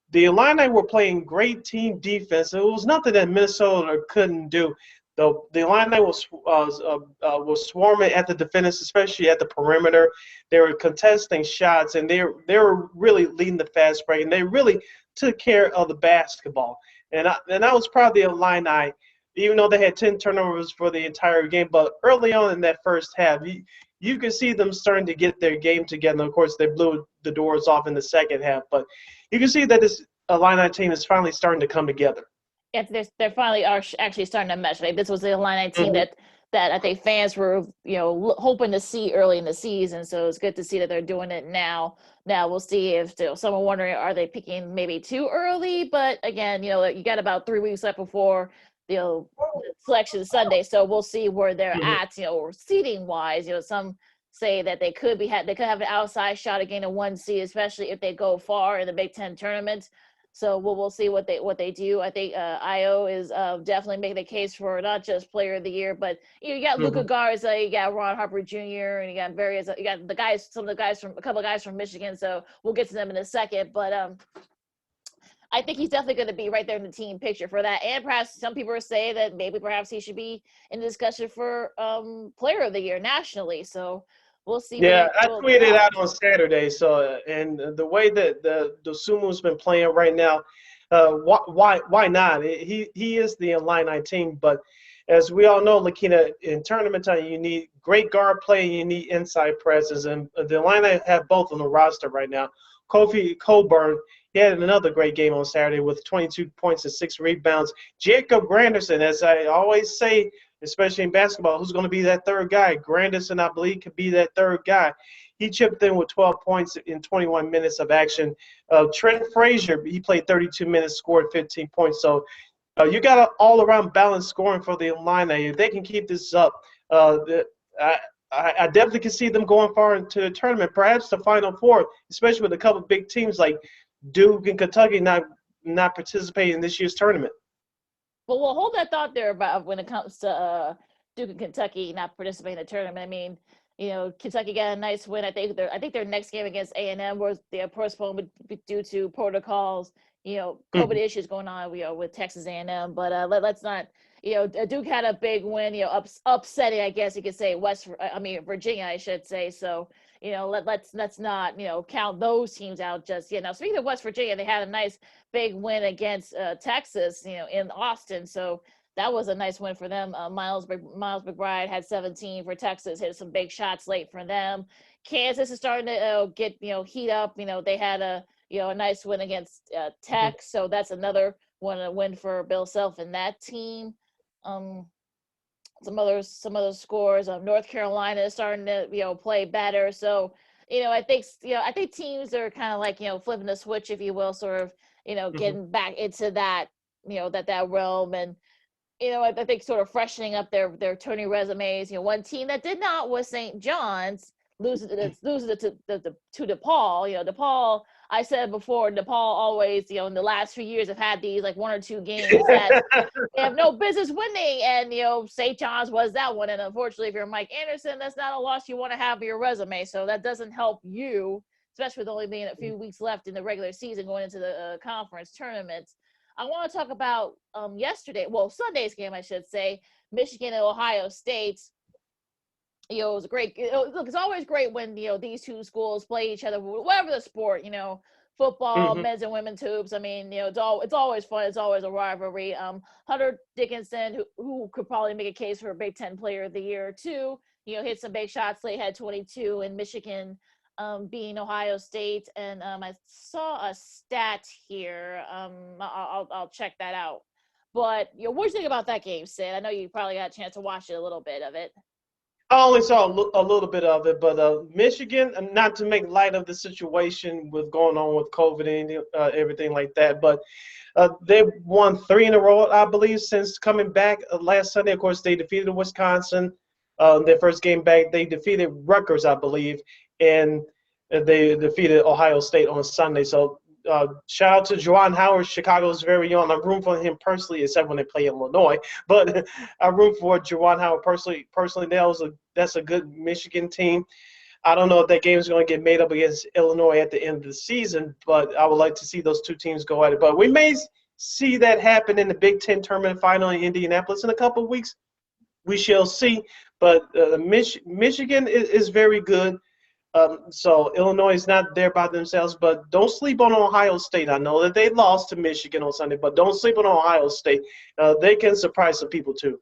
The Illini were playing great team defense. It was nothing that Minnesota couldn't do. The Illini was swarming at the defenders, especially at the perimeter. They were contesting shots, and they were really leading the fast break, and they really took care of the basketball. And I was proud of the Illini, even though they had 10 turnovers for the entire game. But early on in that first half, you could see them starting to get their game together. Of course, they blew the doors off in the second half. But you can see that this Illini team is finally starting to come together. Yeah, they're finally are actually starting to mesh. Like, this was the Illini team that I think fans were, hoping to see early in the season. So it's good to see that they're doing it now. Now we'll see if someone wondering, are they picking maybe too early? But again, you got about 3 weeks left before the selection Sunday. So we'll see where they're at, seeding wise. Some say that they could have an outside shot at getting a 1 seed, especially if they go far in the Big Ten tournament. So we'll see what they do. I think Ayo is definitely making the case for not just Player of the Year, but you got Luka Garza, you got Ron Harper Jr., and you got a couple of guys from Michigan. So we'll get to them in a second. But I think he's definitely going to be right there in the team picture for that. And perhaps some people are saying that perhaps he should be in discussion for Player of the Year nationally. So we'll see. Yeah, I tweeted out on Saturday. So, and the way that the Sumu's been playing right now, why not? He is the Illini team, but as we all know, Lakeena, in tournament time, you need great guard play and you need inside presence, and the Illini have both on the roster right now. Kofi Coburn, he had another great game on Saturday with 22 points and 6 rebounds. Jacob Granderson, as I always say, especially in basketball, who's going to be that third guy? Granderson, I believe, could be that third guy. He chipped in with 12 points in 21 minutes of action. Trent Frazier, he played 32 minutes, scored 15 points. So you got an all-around balanced scoring for the Illini. If they can keep this up, I definitely can see them going far into the tournament, perhaps the Final Four, especially with a couple of big teams like Duke and Kentucky not participating in this year's tournament. Well, we'll hold that thought there about when it comes to Duke and Kentucky not participating in the tournament. I mean, Kentucky got a nice win. I think their next game against A&M was postponed due to protocols. COVID issues going on, with Texas A&M. But let's not. Duke had a big win. Upsetting, I guess you could say Virginia, I should say. So let's not count those teams out just yet. Now, speaking of West Virginia, they had a nice big win against Texas, in Austin. So that was a nice win for them. Miles McBride had 17 for Texas, hit some big shots late for them. Kansas is starting to get heat up. They had a nice win against Tech, so that's another win for Bill Self and that team. Some other scores. North Carolina is starting to play better. So I think teams are kind of like flipping the switch, if you will, sort of getting back into that that realm, and I think sort of freshening up their Tourney resumes. One team that did not was St. John's, loses it to DePaul. DePaul, I said before, DePaul always, in the last few years have had these like 1 or 2 games that they have no business winning, and St. John's was that one. And unfortunately, if you're Mike Anderson, that's not a loss you want to have in your resume. So that doesn't help you, especially with only being a few weeks left in the regular season going into the conference tournaments. I want to talk about Sunday's game, I should say, Michigan and Ohio State. It was great. Look, it's always great when these two schools play each other, whatever the sport. Football, men's and women's hoops. I mean, it's always fun. It's always a rivalry. Hunter Dickinson, who could probably make a case for a Big Ten Player of the Year too. Hit some big shots late, had 22, and Michigan being Ohio State, and I saw a stat here. I'll check that out. But what do you think about that game, Sid? I know you probably got a chance to watch it, a little bit of it. I only saw a little bit of it, but Michigan, not to make light of the situation with going on with COVID and everything like that, but they won 3 in a row, I believe, since coming back last Sunday. Of course, they defeated Wisconsin. Their first game back, they defeated Rutgers, I believe, and they defeated Ohio State on Sunday. So shout out to Juwan Howard, Chicago's very own. I'm rooting for him personally, except when they play Illinois. But I root for Juwan Howard personally. That's a good Michigan team. I don't know if that game is going to get made up against Illinois at the end of the season, but I would like to see those two teams go at it. But we may see that happen in the Big Ten tournament final in Indianapolis in a couple of weeks. We shall see. But Michigan is very good. So Illinois is not there by themselves, but don't sleep on Ohio State. I know that they lost to Michigan on Sunday, but don't sleep on Ohio State. They can surprise some people too.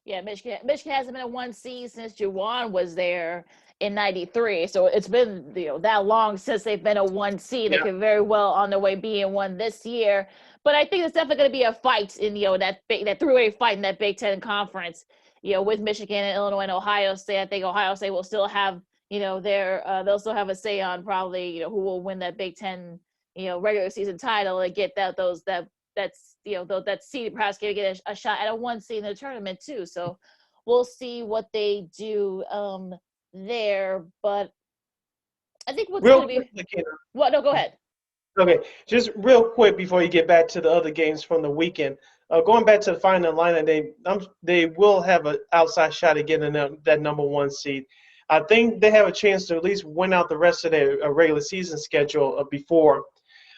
Yeah, Michigan hasn't been a 1 seed since Juwan was there in '93. So it's been that long since they've been a 1 seed. Yeah. They could very well on their way being one this year. But I think it's definitely going to be a fight in that 3-way fight in that Big Ten conference. With Michigan and Illinois and Ohio State. I think Ohio State will still have they'll still have a say on probably who will win that Big Ten regular season title and get that seed, perhaps get a shot at a 1 seed in the tournament too. So we'll see what they do there. But I think what's going to be what? No, go ahead. Okay, just real quick before you get back to the other games from the weekend. Going back to the final line, they will have an outside shot at getting that number 1 seed. I think they have a chance to at least win out the rest of their regular season schedule before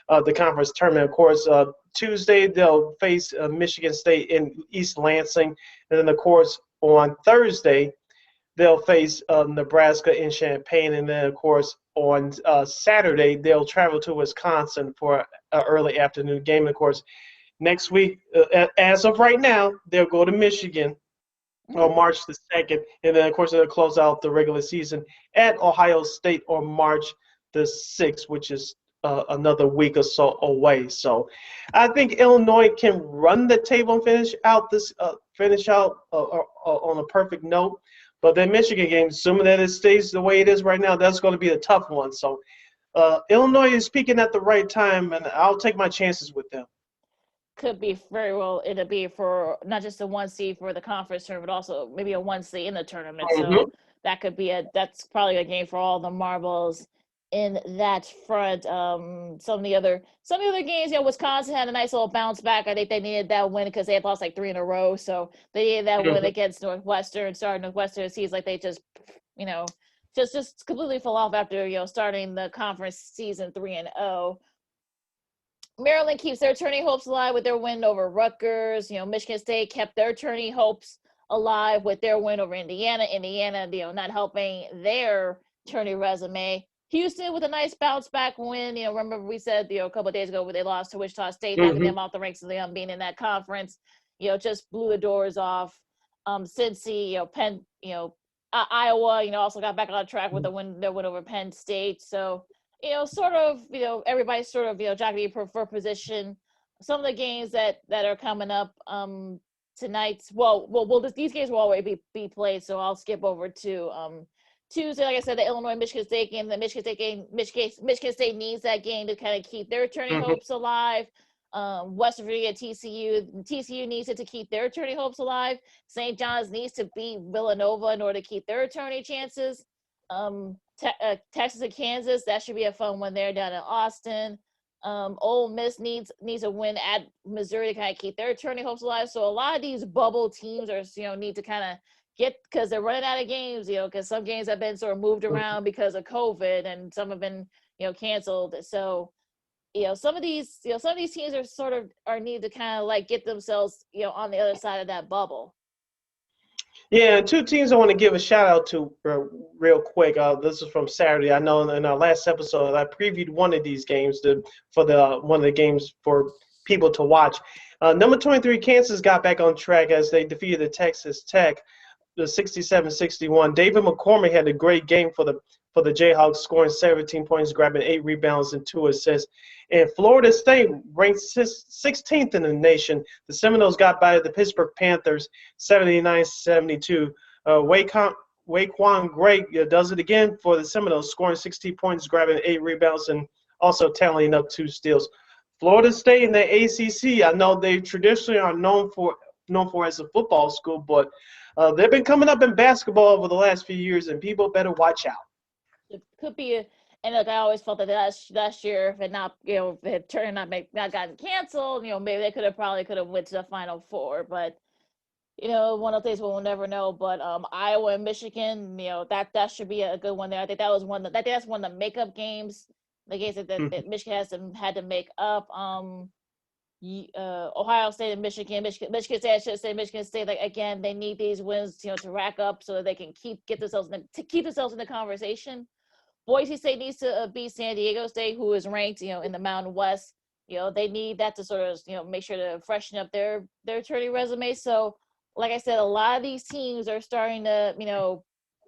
the conference tournament. Of course, Tuesday they'll face Michigan State in East Lansing. And then, of course, on Thursday they'll face Nebraska in Champaign. And then, of course, on Saturday they'll travel to Wisconsin for an early afternoon game. And, of course, next week, as of right now, they'll go to Michigan on March the 2nd. And then, of course, they'll close out the regular season at Ohio State on March the 6th, which is another week or so away. So I think Illinois can run the table and finish out on a perfect note. But then Michigan game, assuming that it stays the way it is right now, that's going to be a tough one. So Illinois is peaking at the right time, and I'll take my chances with them. Could be very well it'll be for not just a 1 seed for the conference tournament, but also maybe a 1 seed in the tournament. Mm-hmm. So that could be that's probably a game for all the marbles in that front. Some of the other games, Wisconsin had a nice little bounce back. I think they needed that win because they had lost like 3 in a row. So they needed that win against Northwestern. Northwestern, it seems like they just just completely fell off after starting the conference season 3-0. Maryland keeps their tourney hopes alive with their win over Rutgers. Michigan State kept their tourney hopes alive with their win over Indiana. Indiana, not helping their tourney resume. Houston with a nice bounce back win. Remember we said a couple of days ago where they lost to Wichita State, knocking them off the ranks of them being in that conference. Just blew the doors off. Cincy, Penn, Iowa, also got back on track with their win over Penn State. So. Everybody's sort of, jockeying for position. Some of the games that are coming up tonight, these games will already be played, so I'll skip over to Tuesday. Like I said, the Illinois-Michigan State game, Michigan State needs that game to kind of keep their tourney hopes alive. West Virginia, TCU needs it to keep their tourney hopes alive. St. John's needs to beat Villanova in order to keep their tourney chances. Texas and Kansas, that should be a fun one there down in Austin. Ole Miss needs a win at Missouri to kind of keep their tourney hopes alive. So a lot of these bubble teams are need to kind of get, because they're running out of games, because some games have been sort of moved around because of COVID and some have been canceled. So some of these teams are need to kind of like get themselves on the other side of that bubble. Yeah, and 2 teams I want to give a shout out to real quick. This is from Saturday. I know in our last episode I previewed one of these games one of the games for people to watch. Number 23 Kansas got back on track as they defeated the Texas Tech, the 67-61. David McCormick had a great game for the for the Jayhawks, scoring 17 points, grabbing 8 rebounds and 2 assists. And Florida State ranked 16th in the nation. The Seminoles got by the Pittsburgh Panthers 79-72. Waquan Gray does it again for the Seminoles, scoring 16 points, grabbing 8 rebounds, and also tallying up 2 steals. Florida State in the ACC, I know they traditionally are known for as a football school, but they've been coming up in basketball over the last few years, and people better watch out. It could be, and look, I always felt that last year, if it not, if it turned not gotten canceled, maybe they could have went to the Final Four, but one of the things we'll never know. But Iowa and Michigan, that should be a good one there. I think that's one of the makeup games. The games that Michigan had to make up. Ohio State and Michigan State, I should say Michigan State. Like again, they need these wins, to rack up so that they can keep themselves in the conversation. Boise State needs to beat San Diego State, who is ranked, in the Mountain West. They need that to sort of, make sure to freshen up their Tourney resume. So, like I said, a lot of these teams are starting to,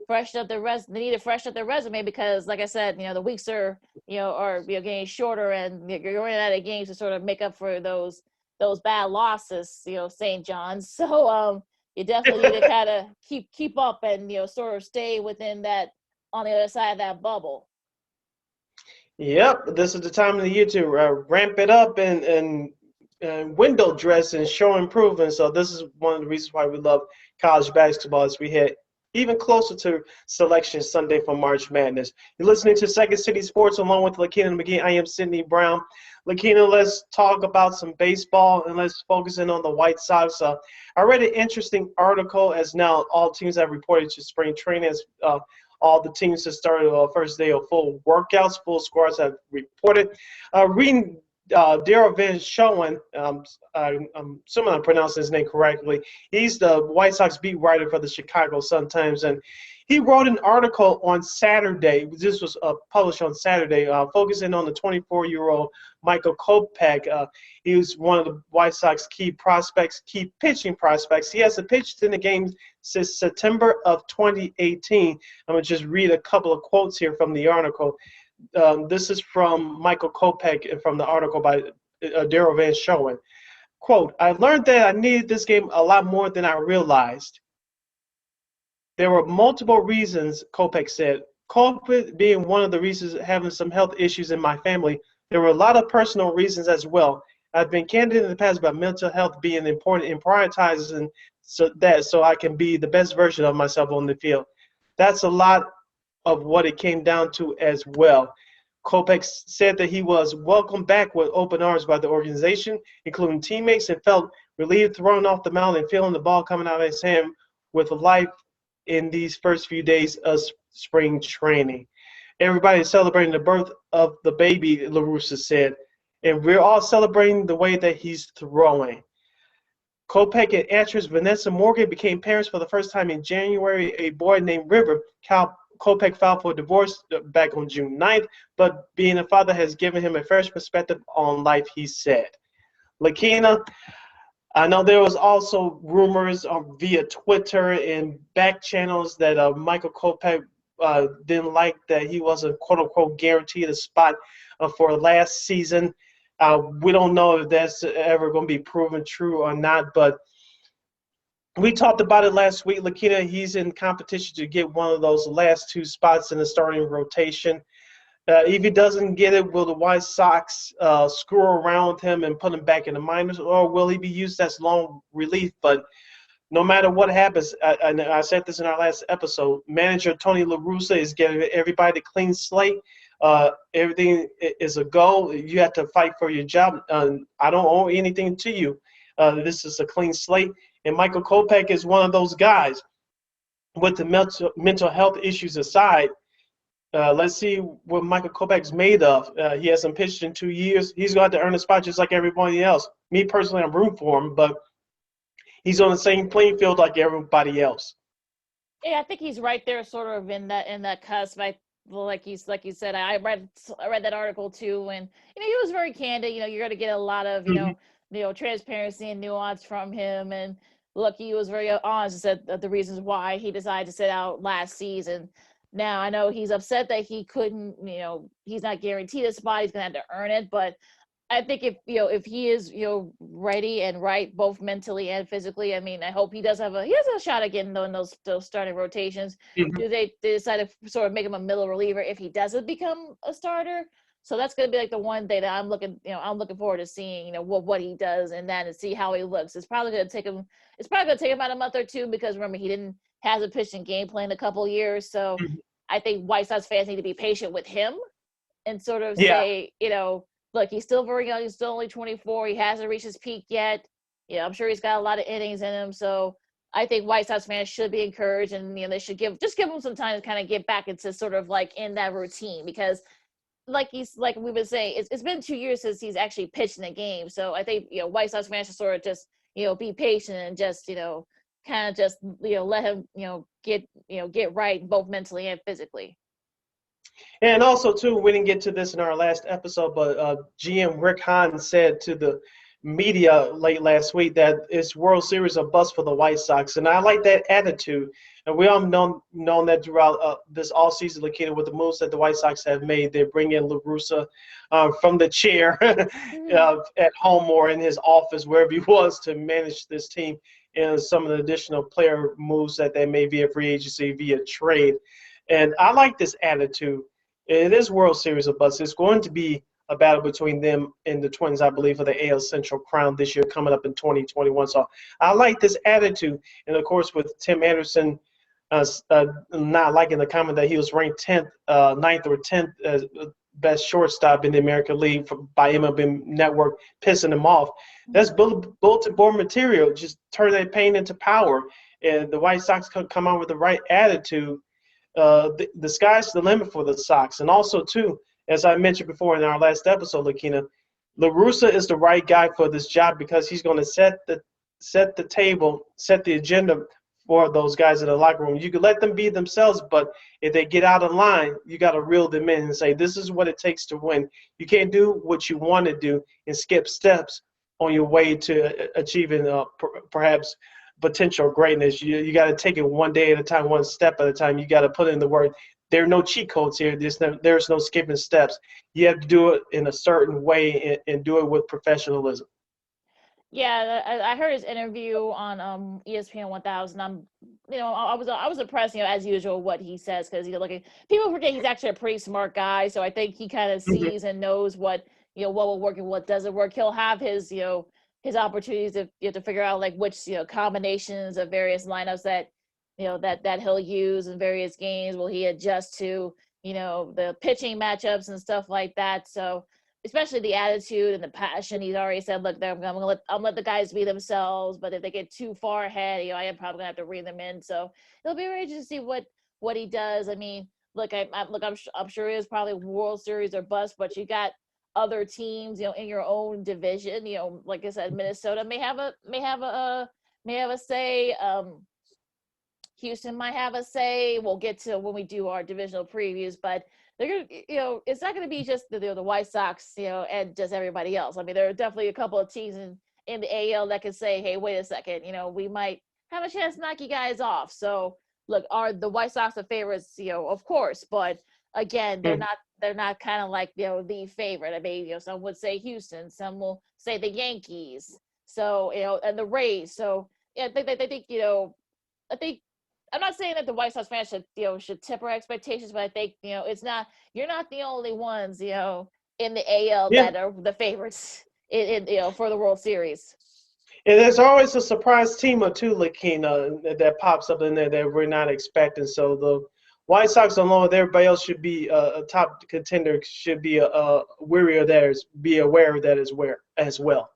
freshen up their they need to freshen up their resume because, like I said, the weeks are getting shorter and you're running out of games to sort of make up for those bad losses, St. John's. So you definitely need to kind of keep up and sort of stay within that, on the other side of that bubble. Yep, this is the time of the year to ramp it up and window dress and show improvement. So this is one of the reasons why we love college basketball, as we head even closer to Selection Sunday for March Madness. You're listening to Second City Sports along with Lakeena and McGee. I am Sydney Brown. Lakeena, let's talk about some baseball and let's focus in on the White Sox. I read an interesting article as now all teams have reported to spring training as all the teams have started the first day of full workouts. Full squads have reported. Reading Daryl Van Schoen, I'm assuming I'm pronouncing his name correctly. He's the White Sox beat writer for the Chicago Sun-Times, and he wrote an article on Saturday. This was published on Saturday, focusing on the 24-year-old Michael Kopech. He was one of the White Sox key pitching prospects. He hasn't pitched in the game since September of 2018. I'm going to just read a couple of quotes here from the article. This is from Michael Kopech from the article by Daryl Van Schoen. Quote, I learned that I needed this game a lot more than I realized. There were multiple reasons, Kopech said. COVID being one of the reasons, having some health issues in my family. There were a lot of personal reasons as well. I've been candid in the past about mental health being important and prioritizing so I can be the best version of myself on the field. That's a lot of what it came down to as well. Kopech said that he was welcomed back with open arms by the organization, including teammates, and felt relieved throwing off the mound and feeling the ball coming out of his hand with life in these first few days of spring training. Everybody is celebrating the birth of the baby, LaRussa said, and we're all celebrating the way that he's throwing. Kopech and actress Vanessa Morgan became parents for the first time in January. A boy named River. Kopech filed for divorce back on June 9th, but being a father has given him a fresh perspective on life, he said. Lakeena, I know there was also rumors via Twitter and back channels that Michael Kopech didn't like that he wasn't, quote-unquote, guaranteed a spot for last season. We don't know if that's ever going to be proven true or not, but we talked about it last week. Lakeena, he's in competition to get one of those last 2 spots in the starting rotation. If he doesn't get it, will the White Sox screw around with him and put him back in the minors, or will he be used as long relief? But no matter what happens, and I said this in our last episode, manager Tony La Russa is giving everybody a clean slate. Everything is a go. You have to fight for your job. I don't owe anything to you. This is a clean slate. And Michael Kopech is one of those guys. With the mental health issues aside, let's see what Michael Kopech's made of. He hasn't pitched in 2 years. He's going to have to earn a spot just like everybody else. Me personally, I'm rooting for him, but he's on the same playing field like everybody else. Yeah, I think he's right there, sort of in that cusp. Like you said, I read that article too, and he was very candid. You're going to get a lot of transparency and nuance from him, and. Look, he was very honest and said the reasons why he decided to sit out last season. Now, I know he's upset that he couldn't, he's not guaranteed a spot. He's going to have to earn it. But I think if he is, ready and right, both mentally and physically, I mean, I hope he has a shot at getting in those starting rotations. Mhm. Do they decide to sort of make him a middle reliever if he doesn't become a starter? So that's going to be like the one day that I'm looking forward to seeing, what he does and that, and see how he looks. It's probably going to take him about a month or two, because remember, he hasn't pitched in game plan in a couple years. So Mhm. I think White Sox fans need to be patient with him and sort of Yeah. say, look, he's still very young. He's still only 24. He hasn't reached his peak yet. I'm sure he's got a lot of innings in him. So I think White Sox fans should be encouraged, and they should give him some time to kind of get back into sort of like in that routine, because like we've been saying, it's been 2 years since he's actually pitched in a game. So I think White Sox fans should sort of just be patient and just kind of just let him get right both mentally and physically. And also, too, we didn't get to this in our last episode, but GM Rick Hahn said to the media late last week that it's World Series a bust for the White Sox. And I like that attitude. And we all known that throughout this all season, Lakeena, with the moves that the White Sox have made. They bring in La Russa from the chair at home or in his office, wherever he was, to manage this team, and some of the additional player moves that they may via free agency, via trade. And I like this attitude. It is World Series of bust. It's going to be a battle between them and the Twins, I believe, for the AL Central crown this year coming up in 2021. So I like this attitude. And, of course, with Tim Anderson not liking the comment that he was ranked 10th, 9th or 10th as best shortstop in the American League by MLB Network, pissing him off. That's bulletin board material. Just turn that pain into power. And the White Sox come out with the right attitude. The sky's the limit for the Sox. And also, too, as I mentioned before in our last episode, Lakeena, La Russa is the right guy for this job, because he's going to set the table, set the agenda for those guys in the locker room. You can let them be themselves, but if they get out of line, you got to reel them in and say, this is what it takes to win. You can't do what you want to do and skip steps on your way to achieving perhaps potential greatness. You got to take it one day at a time, one step at a time. You got to put in the work. There are no cheat codes here. There's no skipping steps. You have to do it in a certain way and do it with professionalism. Yeah, I heard his interview on ESPN 1000. I was impressed, as usual, what he says, because people forget he's actually a pretty smart guy. So I think he kind of sees and knows what will work and what doesn't work. He'll have his his opportunities to figure out like which combinations of various lineups that that he'll use in various games. Will he adjust to the pitching matchups and stuff like that? So especially the attitude and the passion. He's already said, look, I'm gonna let the guys be themselves, but if they get too far ahead, I am probably gonna have to rein them in. So it'll be very interesting to see what he does. I mean, I'm sure it is probably World Series or bust, but you got other teams, in your own division. Like I said, Minnesota may have a say. Houston might have a say. We'll get to when we do our divisional previews, but they're gonna, it's not gonna be just the White Sox, and just everybody else. I mean, there are definitely a couple of teams in the AL that can say, hey, wait a second, we might have a chance to knock you guys off. So look, are the White Sox the favorites? Of course, but again, they're not kind of like the favorite. I mean, some would say Houston, some will say the Yankees. So and the Rays. So yeah, I think I'm not saying that the White Sox fans should tip our expectations, but I think you're not the only ones in the AL that are the favorites in for the World Series. And there's always a surprise team or two, Lakeena, that pops up in there that we're not expecting. So the White Sox, along with everybody else, should be a top contender. Should be be aware of that as well.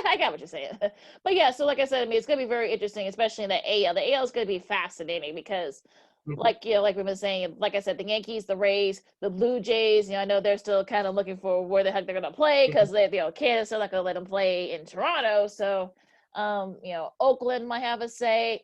I got what you're saying. But yeah, so like I said, I mean, it's going to be very interesting, especially in the AL. The AL is going to be fascinating because, like we've been saying, like I said, the Yankees, the Rays, the Blue Jays, I know they're still kind of looking for where the heck they're going to play because Canada's still not going to let them play in Toronto. So, Oakland might have a say.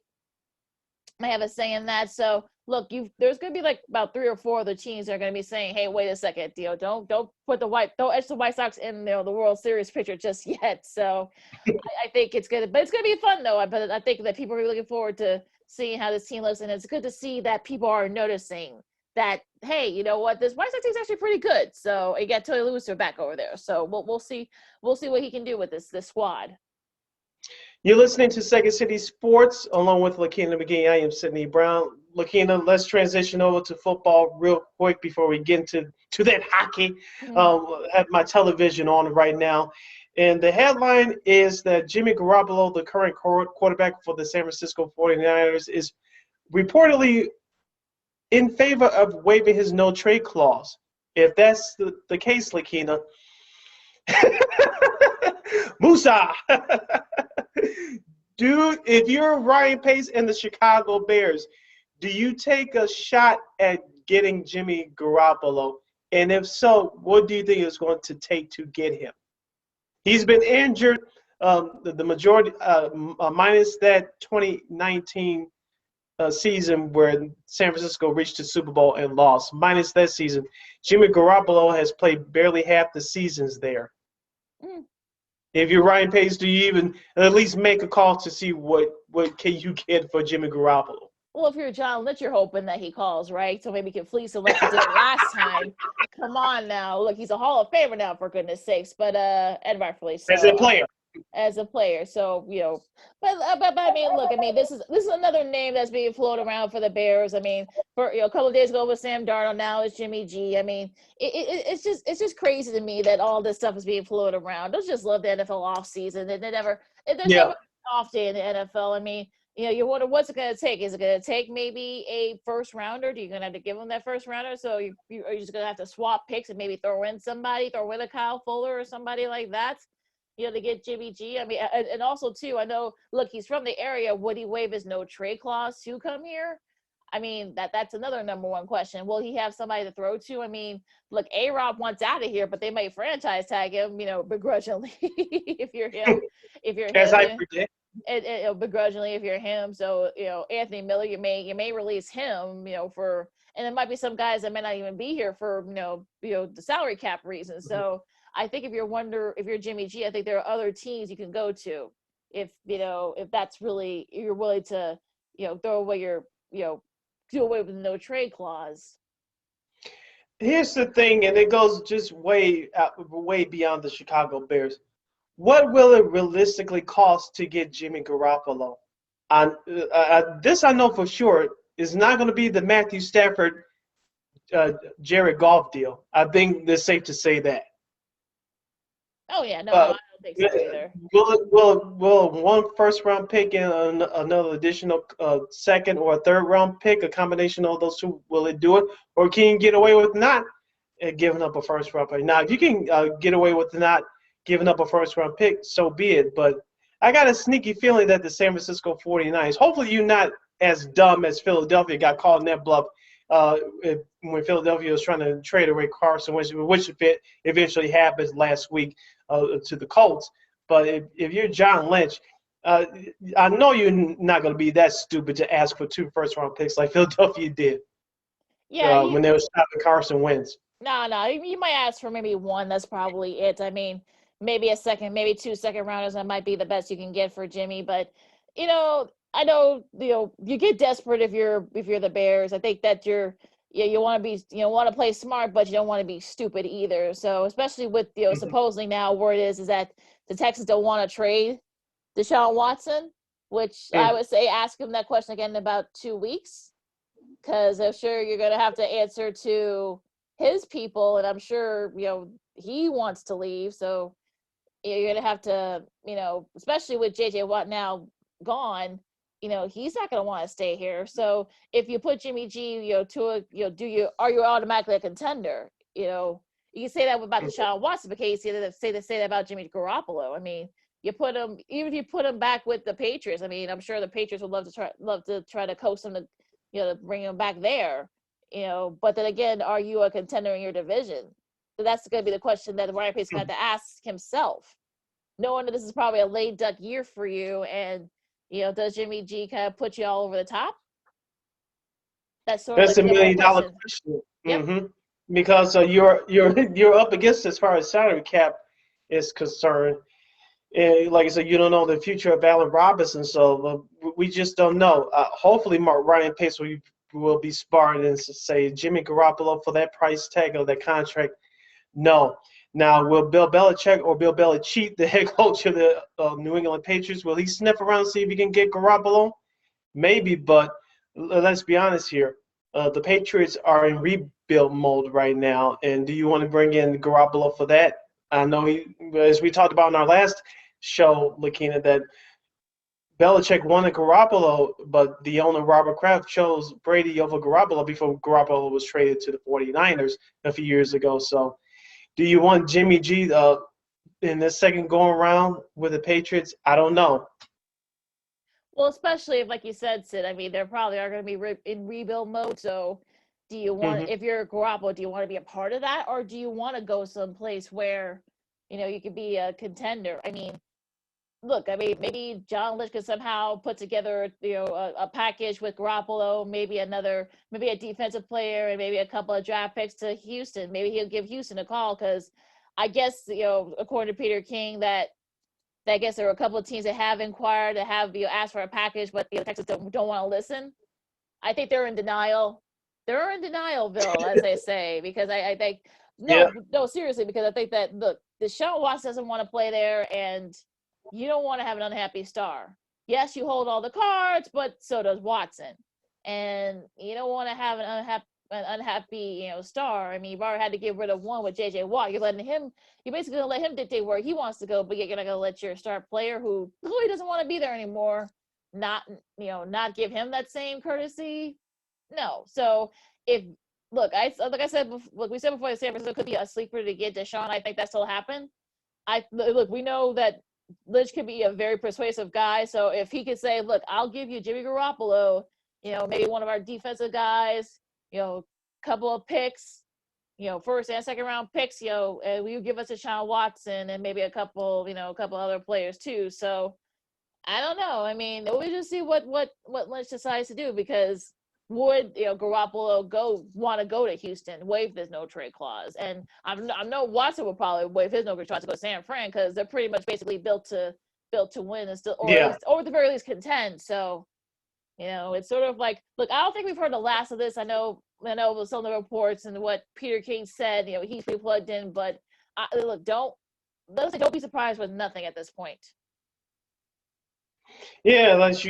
may have a say in that. So look, there's going to be like about 3 or 4 other teams that are going to be saying, "Hey, wait a second, don't don't etch the White Sox in the World Series picture just yet." So I think it's good, but it's going to be fun though. But I think that people are looking forward to seeing how this team looks, and it's good to see that people are noticing that. Hey, you know what? This White Sox team is actually pretty good. So you got Tony Lewis back over there. So we'll see what he can do with this squad. You're listening to Second City Sports along with Lakeena McGee. I am Sydney Brown. Lakeena, let's transition over to football real quick before we get into that hockey. I have my television on right now. And the headline is that Jimmy Garoppolo, the current quarterback for the San Francisco 49ers, is reportedly in favor of waiving his no-trade clause. If that's the case, Lakeena, Musa, dude, if you're Ryan Pace and the Chicago Bears, do you take a shot at getting Jimmy Garoppolo? And if so, what do you think it's going to take to get him? He's been injured the majority, minus that 2019 season where San Francisco reached the Super Bowl and lost. Minus that season, Jimmy Garoppolo has played barely half the seasons there. If you're Ryan Pace, do you even at least make a call to see what can you get for Jimmy Garoppolo? Well, if you're John Lynch, you're hoping that he calls, right? So maybe he can fleece him like he did last time. Come on now. Look, he's a Hall of Famer now, for goodness sakes. But and rightfully so. As a player. As a player. So, but I mean, look, I mean, this is another name that's being floated around for the Bears. I mean, for a couple of days ago with Sam Darnold, now it's Jimmy G. I mean, it's just crazy to me that all this stuff is being floated around. Don't just love the NFL off season. There's never an off day in the NFL. I mean, you wonder what's it going to take? Is it going to take maybe a first rounder? Do you going to have to give them that first rounder? So are you just going to have to swap picks and maybe throw in a Kyle Fuller or somebody like that? To get Jimmy G. I mean, and also too, I know, look, he's from the area. Would he waive his no trade clause to come here? I mean, that's another number one question. Will he have somebody to throw to? I mean, look, A-Rob wants out of here, but they might franchise tag him, begrudgingly if you're him. As I predict. Begrudgingly if you're him. So, Anthony Miller, you may release him, and there might be some guys that may not even be here for, the salary cap reasons. So I think if you're Jimmy G, I think there are other teams you can go to if that's really, you're willing to, throw away do away with the no trade clause. Here's the thing, and it goes just way beyond the Chicago Bears. What will it realistically cost to get Jimmy Garoppolo? This I know for sure is not going to be the Matthew Stafford, Jared Goff deal. I think it's safe to say that. Oh yeah, no, I don't think so either. Will one first round pick and another additional second or third round pick, a combination of those two, will it do it, or can you get away with not giving up a first round pick? Now, if you can get away with not giving up a first-round pick, so be it. But I got a sneaky feeling that the San Francisco 49ers, hopefully you're not as dumb as Philadelphia got caught in that bluff when Philadelphia was trying to trade away Carson Wentz, which eventually happened last week to the Colts. But if you're John Lynch, I know you're not going to be that stupid to ask for 2 first-round picks like Philadelphia did when they were stopping Carson Wentz. No, you might ask for maybe 1. That's probably it. I mean, maybe a second, maybe 2 second rounders. That might be the best you can get for Jimmy. But I know you get desperate if you're the Bears. I think that you want to play smart, but you don't want to be stupid either. So especially with supposedly now word is that the Texans don't want to trade Deshaun Watson, which I would say ask him that question again in about 2 weeks, because I'm sure you're going to have to answer to his people, and I'm sure he wants to leave. So you're going to have to, especially with JJ Watt now gone, he's not going to want to stay here. So if you put Jimmy G, are you automatically a contender? You can say that about Deshaun Watson, but can you say that about Jimmy Garoppolo? I mean, even if you put him back with the Patriots, I mean, I'm sure the Patriots would love to try to coax him to, bring him back there. But then again, are you a contender in your division? So that's going to be the question that Ryan Pace got to ask himself, knowing that this is probably a late duck year for you. And, does Jimmy G kind of put you all over the top? That's sort of That's like a the number one million-dollar question. question. Yep. Because you're up against as far as salary cap is concerned. And like I said, you don't know the future of Allen Robinson, so we just don't know. Hopefully, Ryan Pace will be smart and say Jimmy Garoppolo for that price tag of that contract. No. Now, will Bill Belichick or Bill Belichick, the head coach of the New England Patriots, will he sniff around and see if he can get Garoppolo? Maybe, but let's be honest here. The Patriots are in rebuild mode right now, and do you want to bring in Garoppolo for that? I know, as we talked about in our last show, Lakeena, that Belichick wanted Garoppolo, but the owner, Robert Kraft, chose Brady over Garoppolo before Garoppolo was traded to the 49ers a few years ago. So do you want Jimmy G in the second going around with the Patriots? I don't know. Well, especially if, like you said, Sid, I mean, they probably are going to be in rebuild mode. So do you want, if you're Garoppolo, do you want to be a part of that? Or do you want to go someplace where, you could be a contender? I mean, look, I mean, maybe John Lynch could somehow put together, a package with Garoppolo, maybe a defensive player, and maybe a couple of draft picks to Houston. Maybe he'll give Houston a call because I guess, according to Peter King, that I guess there are a couple of teams that have inquired to have asked for a package, but the Texans don't want to listen. I think they're in denial. They're in denialville, as they say, because I think no, seriously, because I think that look, Deshaun Watson doesn't want to play there, and you don't want to have an unhappy star. Yes, you hold all the cards, but so does Watson, and you don't want to have an unhappy star. I mean, you've already had to get rid of one with JJ Watt. You're basically gonna let him dictate where he wants to go, but you're not gonna let your star player who clearly doesn't want to be there anymore not give him that same courtesy. No. So if look, like I said, we said before, San Francisco could be a sleeper to get Deshaun. I think that still happened. We know that Lynch could be a very persuasive guy. So if he could say, look, I'll give you Jimmy Garoppolo, maybe one of our defensive guys, couple of picks, first and second round picks, and will you give us Deshaun Watson and maybe a couple other players too. So I don't know. I mean, we just see what Lynch decides to do, because would Garoppolo want to go to Houston, waive this no trade clause, and I know Watson will probably waive his no trade clause to go to San Fran, because they're pretty much basically built to win and still, or at the very least contend. So it's sort of like, look, I don't think we've heard the last of this. I know with some of the reports and what Peter King said, he's pretty plugged in, but look, don't be surprised with nothing at this point. Yeah, as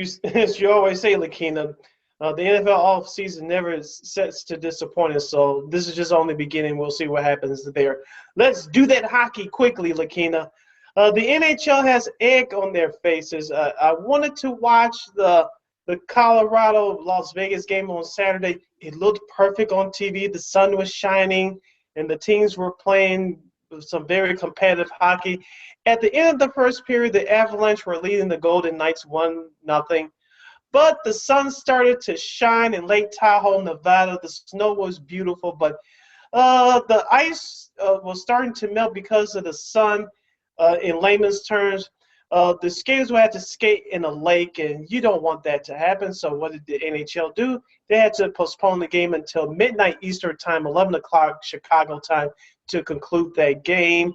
you always say, Lakeena, the NFL offseason never sets to disappoint us, so this is just only beginning. We'll see what happens there. Let's do that hockey quickly, Lakeena. The NHL has egg on their faces. I wanted to watch the Colorado-Las Vegas game on Saturday. It looked perfect on TV. The sun was shining, and the teams were playing some very competitive hockey. At the end of the first period, the Avalanche were leading the Golden Knights 1-0. But the sun started to shine in Lake Tahoe, Nevada. The snow was beautiful, but the ice was starting to melt because of the sun. In layman's terms, the skaters would have to skate in a lake, and you don't want that to happen. So what did the NHL do? They had to postpone the game until midnight Eastern time, 11 o'clock Chicago time, to conclude that game,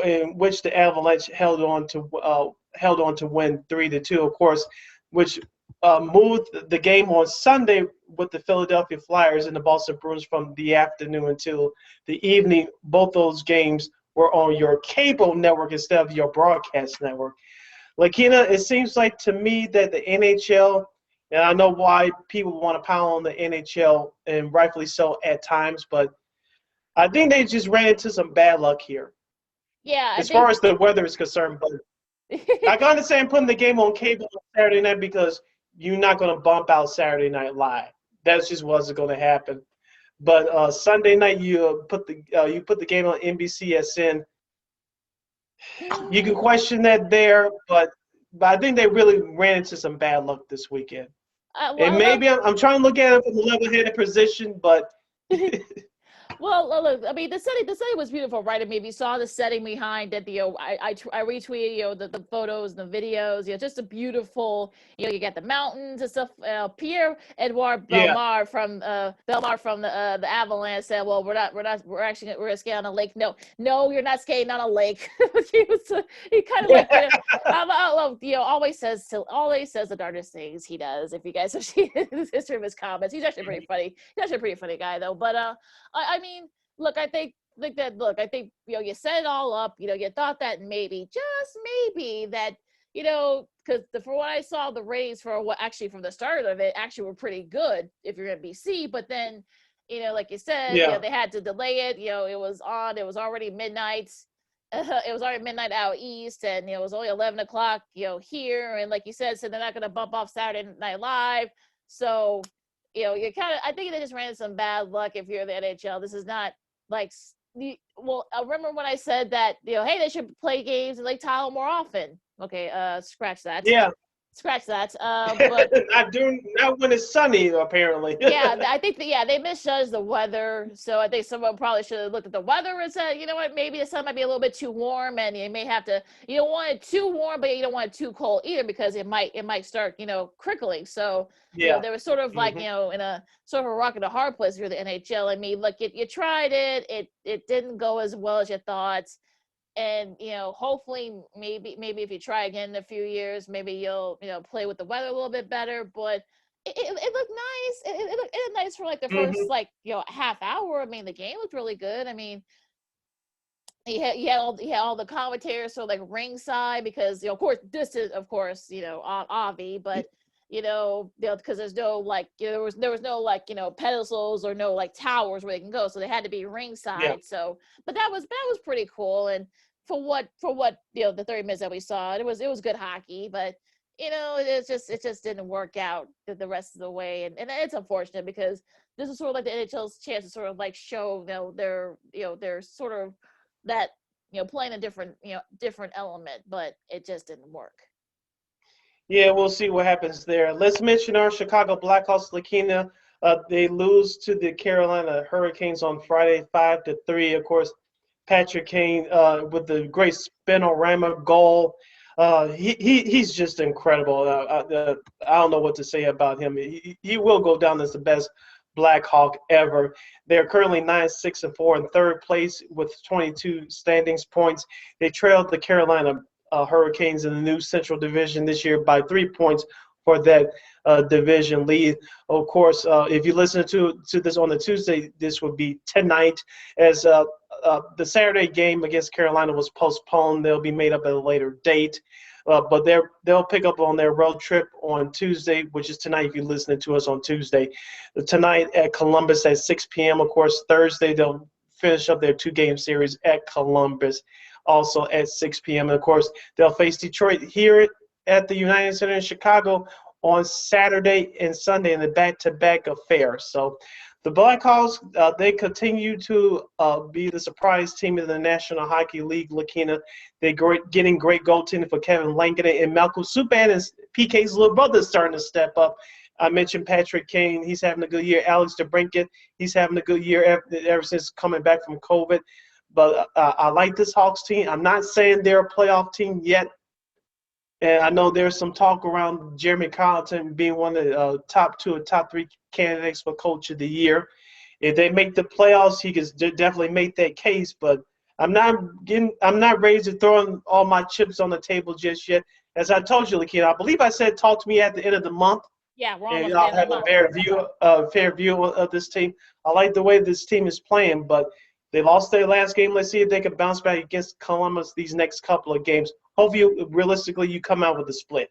in which the Avalanche held on to win 3-2, of course, which moved the game on Sunday with the Philadelphia Flyers and the Boston Bruins from the afternoon until the evening. Both those games were on your cable network instead of your broadcast network. Lakeena, it seems like to me that the NHL, and I know why people want to pound on the NHL, and rightfully so at times, but I think they just ran into some bad luck here. Yeah. As far as the weather is concerned, but I can understand putting the game on cable on Saturday night because you're not going to bump out Saturday Night Live. That just wasn't going to happen. But Sunday night you put the game on NBCSN. You can question that there, but I think they really ran into some bad luck this weekend. And maybe I'm trying to look at it from a level-headed position, but Well, look, I mean, the setting was beautiful, right? I mean, if you saw the setting behind it, I retweeted, the photos and the videos, just a beautiful, you get the mountains and stuff. Pierre-Edouard Yeah. Belmar from the Avalanche said, "Well, we're actually gonna skate on a lake." No, you're not skating on a lake. He kind of like, always says the darndest things he does. If you guys have seen his history of his comments, he's actually pretty funny. He's actually a pretty funny guy, though. But I mean, look, I think you set it all up. You thought that just maybe that, because for what I saw, the ratings from the start of it actually were pretty good if you're in BC. But then, like you said, they had to delay it. It was already midnight. It was already midnight out east, and it was only 11 o'clock, here. And like you said, so they're not going to bump off Saturday Night Live. So, you kind of, I think they just ran into some bad luck if you're the NHL. This is not like, I remember when I said that, hey, they should play games in Lake Tahoe more often. Okay, scratch that. Yeah. Scratch that. But not when it's sunny, apparently. Yeah, I think they misjudged the weather. So I think someone probably should have looked at the weather and said, you know what, maybe the sun might be a little bit too warm, and you may have to. You don't want it too warm, but you don't want it too cold either, because it might start crickling. So there was sort of like in a sort of a rock and a hard place for the NHL. I mean, look, you tried it. It didn't go as well as you thought. And hopefully, maybe if you try again in a few years, maybe you'll play with the weather a little bit better. But it looked nice. It looked nice for like the first half hour. I mean, the game looked really good. I mean, he had all the commentators so like ringside, because of course this is Avi, but because there's no there was no pedestals or no towers where they can go, so they had to be ringside. Yeah. So, but that was pretty cool. And for what the 30 minutes that we saw, it was good hockey, but it just didn't work out the rest of the way, and it's unfortunate, because this is sort of like the NHL's chance to sort of like show they're sort of that playing a different element, but it just didn't work. Yeah, we'll see what happens there. Let's mention our Chicago Blackhawks. Lakeena, they lose to the Carolina Hurricanes on Friday, 5-3. Of course, Patrick Kane with the great spinorama goal. He's just incredible. I don't know what to say about him. He will go down as the best Blackhawk ever. They're currently 9-6-4 in third place with 22 standings points. They trailed the Carolina Hurricanes in the new Central Division this year by 3 points for that division lead. Of course, if you listen to this on the Tuesday, this would be tonight, as the Saturday game against Carolina was postponed. They'll be made up at a later date. But they'll pick up on their road trip on Tuesday, which is tonight if you're listening to us on Tuesday. Tonight at Columbus at 6 p.m. Of course, Thursday they'll finish up their 2-game series at Columbus, also at 6 p.m. And, of course, they'll face Detroit here at the United Center in Chicago on Saturday and Sunday in the back-to-back affair. So the Blackhawks, they continue to be the surprise team in the National Hockey League. Lakeena, they're getting great goaltending for Kevin Lankinen, and Malcolm Subban is PK's little brother starting to step up. I mentioned Patrick Kane. He's having a good year. Alex DeBrincat, he's having a good year ever since coming back from COVID. But I like this Hawks team. I'm not saying they're a playoff team yet. And I know there's some talk around Jeremy Colleton being one of the top 2 or top 3 candidates for Coach of the Year. If they make the playoffs, he could definitely make that case. But I'm not ready to throw all my chips on the table just yet. As I told you, Lakeena, I believe I said talk to me at the end of the month. Yeah, we're and almost I'll have a fair view of this team. I like the way this team is playing, but they lost their last game. Let's see if they can bounce back against Columbus these next couple of games. Hopefully, realistically, you come out with a split.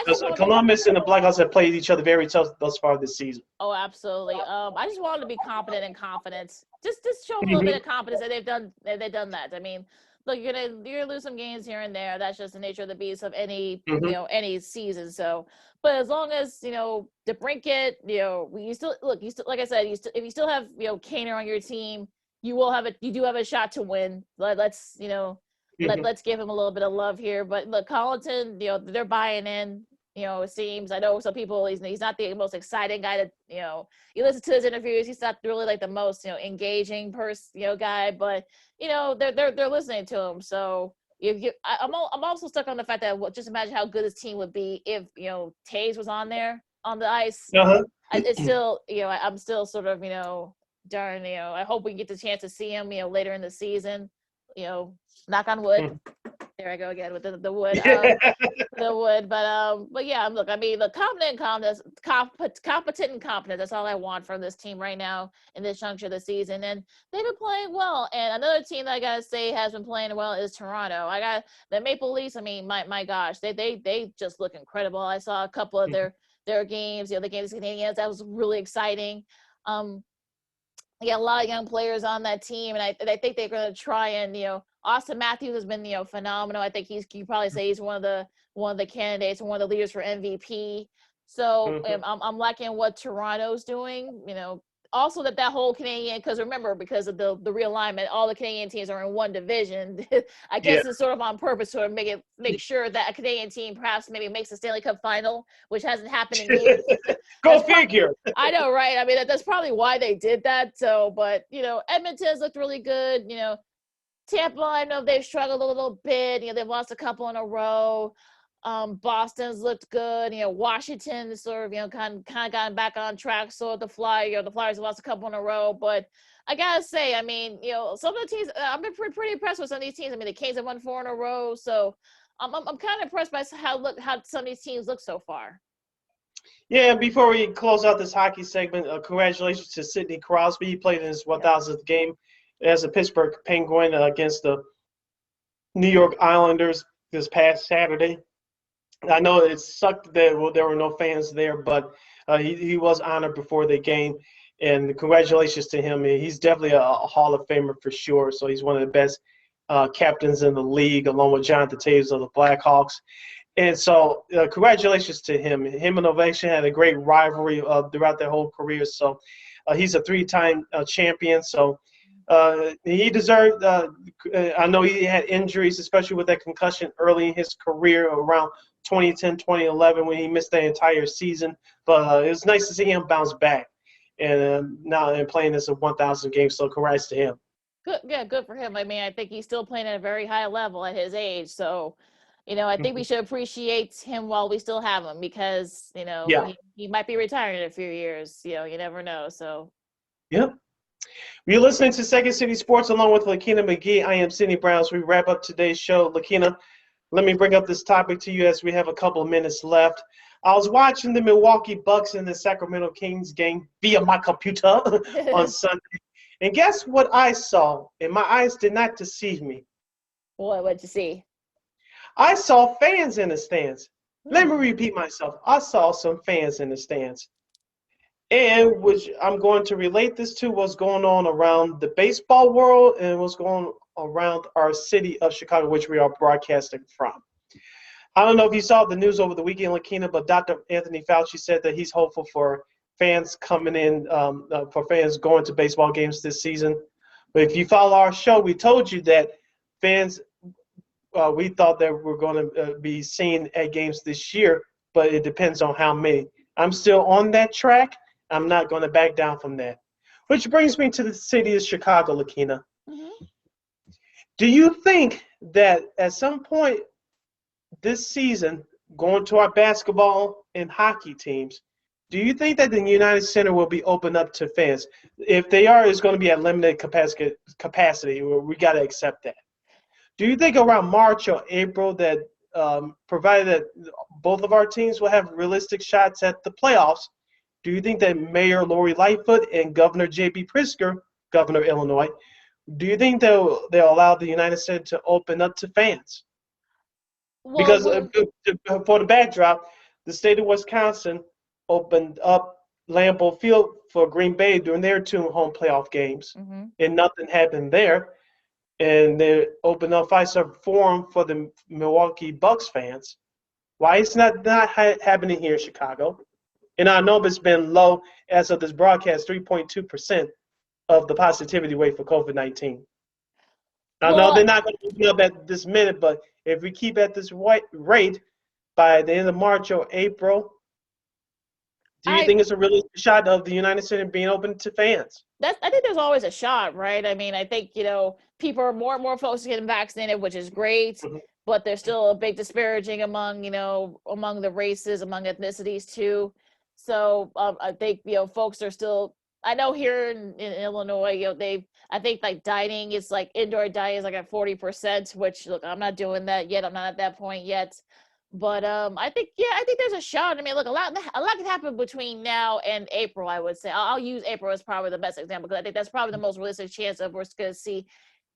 Because Columbus and the Blackhawks have played each other very tough thus far this season. Oh, absolutely. I just wanted to be competent and confidence. Just show a little bit of confidence that they've done that. I mean, look, you're gonna lose some games here and there. That's just the nature of the beast of any any season. So, but as long as DeBrincat, like I said, if you still have Kaner on your team, you do have a shot to win. Let's let's give him a little bit of love here. But look, Colleton, they're buying in. it seems. I know some people, he's not the most exciting guy to, you listen to his interviews, he's not really like the most, engaging person, guy, but, they're listening to him. So I'm also stuck on the fact that just imagine how good his team would be if, Taves was on there on the ice. Uh-huh. It's still, I'm still sort of, darn, I hope we get the chance to see him, later in the season, knock on wood. There I go again with the wood. The wood, but yeah, look, I mean, the competent and confident. That's all I want from this team right now in this juncture of the season, and they've been playing well. And another team that I gotta say has been playing well is Toronto. I got the Maple Leafs. I mean, my gosh, they just look incredible. I saw a couple of their games, the games of Canadians. That was really exciting. They got a lot of young players on that team, and I think they're going to try and Austin Matthews has been phenomenal. I think you probably say he's one of the candidates and one of the leaders for MVP. So I'm liking what Toronto's doing. Also that whole Canadian, because remember, because of the realignment, all the Canadian teams are in one division. I guess it's sort of on purpose to make sure that a Canadian team perhaps maybe makes the Stanley Cup final, which hasn't happened in years. Go figure. I know, right? I mean, that's probably why they did that. So, but Edmonton's looked really good. Tampa, I know they've struggled a little bit. They've lost a couple in a row. Boston's looked good. Washington sort of, kind of gotten back on track. So the Flyers have lost a couple in a row. But I gotta say, I mean, some of the teams, I've been pretty impressed with some of these teams. I mean, the Kings have won 4 in a row. So I'm kind of impressed by how some of these teams look so far. Yeah, before we close out this hockey segment, congratulations to Sidney Crosby. He played in his 1,000th game as a Pittsburgh Penguin against the New York Islanders this past Saturday. I know it sucked that there were no fans there, but he was honored before the game, and congratulations to him. He's definitely a Hall of Famer for sure, so he's one of the best captains in the league, along with Jonathan Toews of the Blackhawks. And so congratulations to him. Him and Ovechkin had a great rivalry throughout their whole career, so he's a 3-time champion, so he deserved I know he had injuries, especially with that concussion early in his career around 2010, 2011 when he missed the entire season. But it was nice to see him bounce back and now playing this 1,000 games. So congrats to him. Good, yeah, good for him. I mean, I think he's still playing at a very high level at his age. So, I think we should appreciate him while we still have him because, he might be retiring in a few years. You never know. So, yeah. You're listening to Second City Sports along with Lakeena McGee. I am Sidney Brown. As we wrap up today's show, Lakeena, let me bring up this topic to you as we have a couple of minutes left. I was watching the Milwaukee Bucks and the Sacramento Kings game via my computer on Sunday. And guess what I saw? And my eyes did not deceive me. What'd you see? I saw fans in the stands. Let me repeat myself. I saw some fans in the stands. And which I'm going to relate this to what's going on around the baseball world and what's going around our city of Chicago, which we are broadcasting from. I don't know if you saw the news over the weekend, Lakeena, but Dr. Anthony Fauci said that he's hopeful for fans coming in, for fans going to baseball games this season. But if you follow our show, we told you that fans, we thought that we're going to be seen at games this year, but it depends on how many. I'm still on that track. I'm not going to back down from that. Which brings me to the city of Chicago, Lakeena. Mm-hmm. Do you think that at some point this season, going to our basketball and hockey teams, do you think that the United Center will be open up to fans? If they are, it's going to be at limited capacity. We got to accept that. Do you think around March or April that, provided that both of our teams will have realistic shots at the playoffs, do you think that Mayor Lori Lightfoot and Governor J.B. Pritzker, Governor of Illinois, do you think they'll allow the United States to open up to fans? Because for the backdrop, the state of Wisconsin opened up Lambeau Field for Green Bay during their 2 home playoff games, and nothing happened there. And they opened up Fiserv Forum for the Milwaukee Bucks fans. Why is not happening here in Chicago? And I know it's been low as of this broadcast, 3.2% of the positivity rate for COVID-19. I know they're not going to open up at this minute, but if we keep at this rate, by the end of March or April. Do you think it's a realistic shot of the United States being open to fans? I think there's always a shot, right? I mean, I think, people are more and more folks getting vaccinated, which is great, but there's still a big disparaging among the races, among ethnicities too. So I think, folks are still, I know here in Illinois, I think like dining is like indoor dining is like at 40%, which look, I'm not doing that yet. I'm not at that point yet. But I think there's a shot. I mean, look, a lot can happen between now and April. I would say I'll use April as probably the best example because I think that's probably the most realistic chance of we're going to see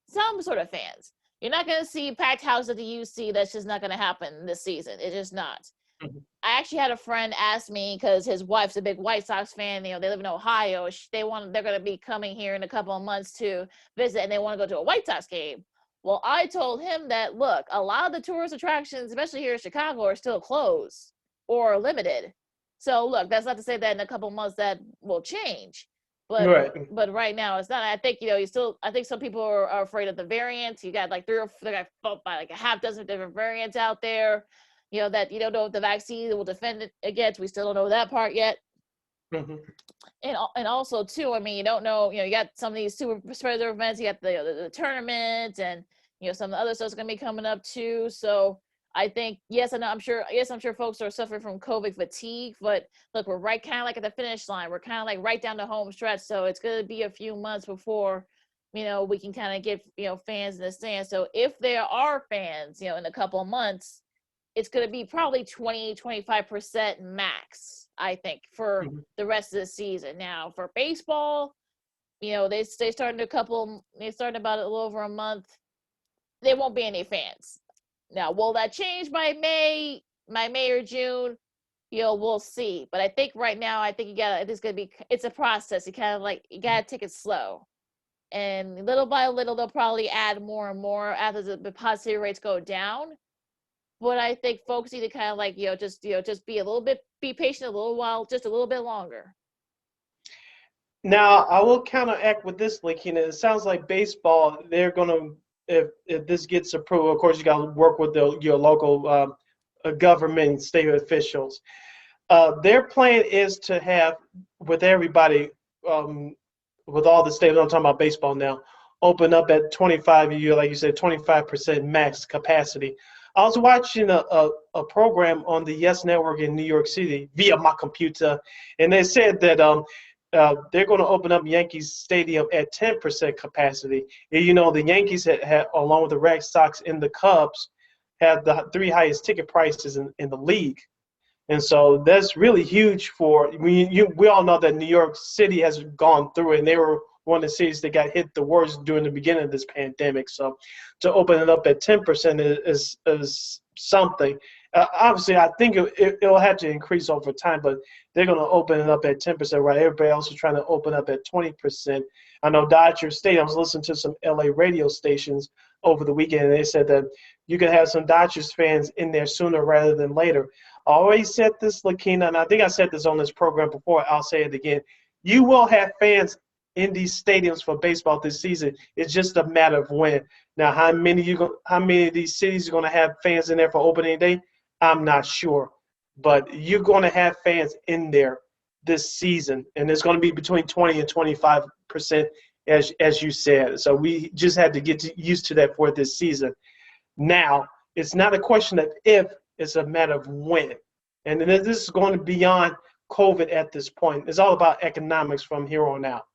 some sort of fans. You're not going to see packed house at the UC. That's just not going to happen this season. It's just not. I actually had a friend ask me because his wife's a big White Sox fan. They live in Ohio. They're going to be coming here in a couple of months to visit, and they want to go to a White Sox game. Well, I told him that, look, a lot of the tourist attractions, especially here in Chicago, are still closed or limited. So, look, that's not to say that in a couple of months that will change. But right now it's not. I think, I think some people are afraid of the variants. You got like like a half dozen different variants out there, that you don't know if the vaccine will defend it against. We still don't know that part yet. And also too, I mean, you don't know, you got some of these super spreader events, you got the tournament, and some of the other stuff's gonna be coming up too. So I think I'm sure folks are suffering from COVID fatigue, but look, we're right kind of like at the finish line. We're kind of like right down the home stretch, so it's gonna be a few months before we can kind of get fans in the stands. So if there are fans in a couple of months, it's going to be probably 20-25% max, I think, for the rest of the season. Now, for baseball, they started about a little over a month. There won't be any fans. Now, will that change by May or June? We'll see. But I think right now, it's a process. You kind of you got to take it slow. And little by little, they'll probably add more and more after the positivity rates go down. But I think folks need to kind of just be patient a little while, just a little bit longer. Now, I will counteract with this, Lakeena. It sounds like baseball, they're going to, if this gets approved, of course, you got to work with your local government, state officials. Their plan is to have, with everybody, with all the states, I'm talking about baseball now, open up at 25 a year, like you said, 25% max capacity. I was watching a program on the Yes Network in New York City via my computer, and they said that they're going to open up Yankees Stadium at 10% capacity. And, the Yankees had, along with the Red Sox and the Cubs, have the 3 highest ticket prices in the league. And so that's really huge we all know that New York City has gone through it, and they were one of the cities that got hit the worst during the beginning of this pandemic. So to open it up at 10% is something. Obviously, I think it'll have to increase over time, but they're going to open it up at 10%, right? Everybody else is trying to open up at 20%. I know Dodger Stadium, I was listening to some LA radio stations over the weekend, and they said that you could have some Dodgers fans in there sooner rather than later. I always said this, Lakeena, and I think I said this on this program before. I'll say it again. You will have fans in these stadiums for baseball this season. It's just a matter of when. Now, how many of these cities are going to have fans in there for opening day? I'm not sure, but you're going to have fans in there this season, and it's going to be between 20 and 25%, as you said. So we just had to get used to that for this season. Now, it's not a question of if, it's a matter of when, and this is going to be beyond COVID at this point. It's all about economics from here on out.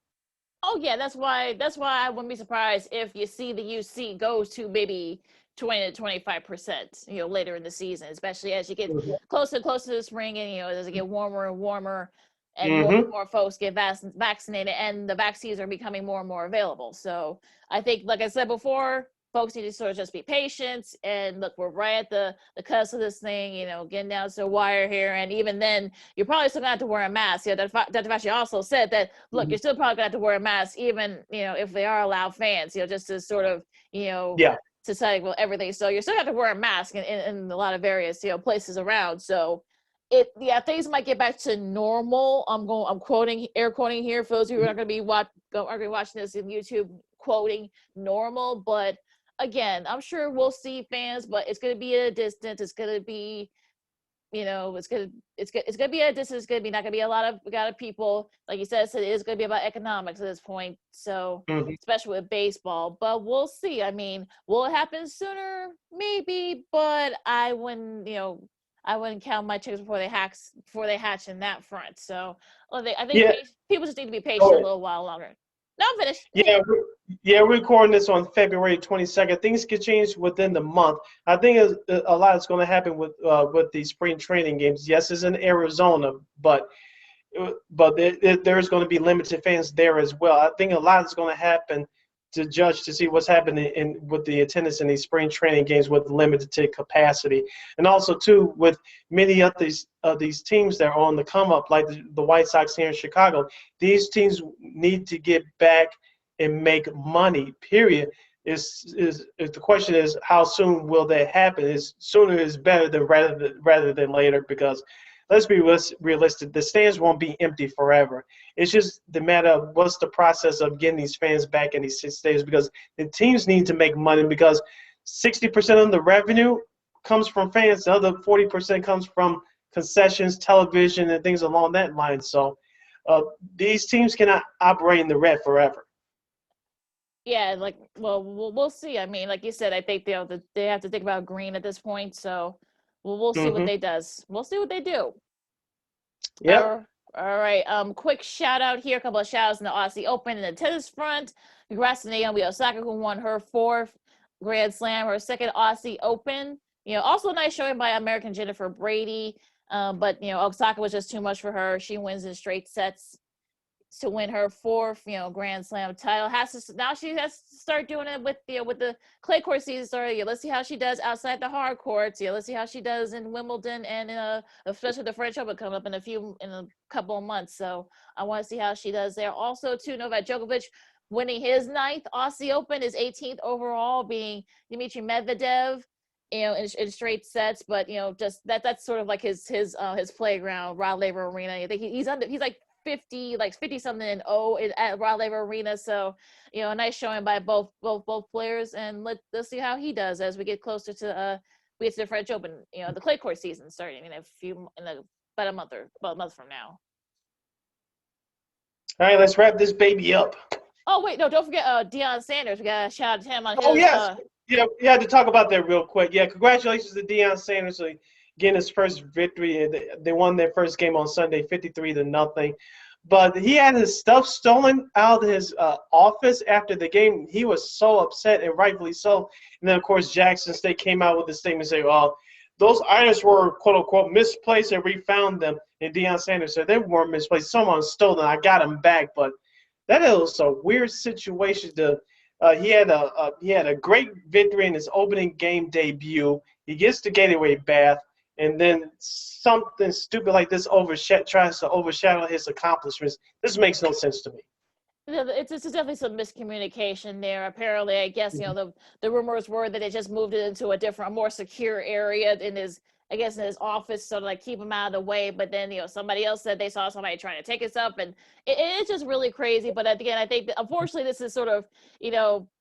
Oh yeah, that's why I wouldn't be surprised if you see the UC goes to maybe 20 to 25%, later in the season, especially as you get closer and closer to the spring, and as it get warmer and warmer, and more folks get vaccinated, and the vaccines are becoming more and more available. So I think, like I said before, folks need to sort of just be patient. And look, we're right at the cusp of this thing, getting down to the wire here. And even then, you're probably still gonna have to wear a mask. Dr. Fauci also said that, look, you're still probably gonna have to wear a mask, even, if they are allowed fans, just to sort of, to say, well, everything. So you're still gonna have to wear a mask in a lot of various, places around. So things might get back to normal. I'm air quoting here for those who are going to be watching this in YouTube, quoting normal. But again, I'm sure we'll see fans, but it's going to be at a distance. It's going to be it's gonna be this is gonna be not gonna be a lot of people. Like you said, it is gonna be about economics at this point. So especially with baseball, but we'll see. I mean, will it happen sooner? Maybe, but I wouldn't count my chickens before they hatch in that front. So I think people just need to be patient a little while longer. No, I'm finished. We're recording this on February 22nd. Things could change within the month. I think a lot is going to happen with the spring training games. Yes, it's in Arizona, but there's going to be limited fans there as well. I think a lot is going to happen to see what's happening with the attendance in these spring training games with limited capacity, and also too with many of these teams that are on the come up, like the White Sox here in Chicago. These teams need to get back and make money. Period. The question is how soon will that happen? Is sooner is better than rather than later, because let's be realistic. The stands won't be empty forever. It's just the matter of what's the process of getting these fans back in these stadiums, because the teams need to make money, because 60% of the revenue comes from fans. The other 40% comes from concessions, television, and things along that line. So these teams cannot operate in the red forever. Yeah, we'll see. I mean, like you said, I think they have to think about green at this point. So we'll see what they does. We'll see what they do. Yeah. All right. Quick shout out here. A couple of shout outs in the Aussie Open and the tennis front. Congrats to Naomi Osaka, who won her 4th Grand Slam, her 2nd Aussie Open. Also a nice showing by American Jennifer Brady. But Osaka was just too much for her. She wins in straight sets to win her 4th, Grand Slam title. Now she has to start doing it with the clay court season started. Let's see how she does outside the hard courts. Let's see how she does in Wimbledon and especially the French Open coming up in a couple of months. So I want to see how she does there. Also, too, Novak Djokovic winning his 9th Aussie Open, his 18th overall, being Dmitry Medvedev. In straight sets, but just that's sort of like his playground, Rod Laver Arena. I think he's like 50 something at Rod Laver Arena. So a nice showing by both players, and let's see how he does as we get closer to the French Open. The clay court season starting in about a month from now. All right, let's wrap this baby up. Oh wait, no, don't forget Deion Sanders. We got to shout out to him on his. Oh yes. Yeah, we had to talk about that real quick. Yeah, congratulations to Deion Sanders getting his first victory. They won their first game on Sunday, 53-0. But he had his stuff stolen out of his office after the game. He was so upset, and rightfully so. And then, of course, Jackson State came out with a statement saying, "Well, those items were quote unquote misplaced, and we found them." And Deion Sanders said they weren't misplaced. Someone stole them. I got them back. But that was a weird situation to. He had a great victory in his opening game debut. He gets the gateway bath, and then something stupid like this tries to overshadow his accomplishments. This makes no sense to me. It's definitely some miscommunication there. Apparently, I guess the rumors were that it just moved it into a more secure area in his office, so to keep him out of the way. But then somebody else said they saw somebody trying to take us up, and it's just really crazy. But again, I think that unfortunately this is sort of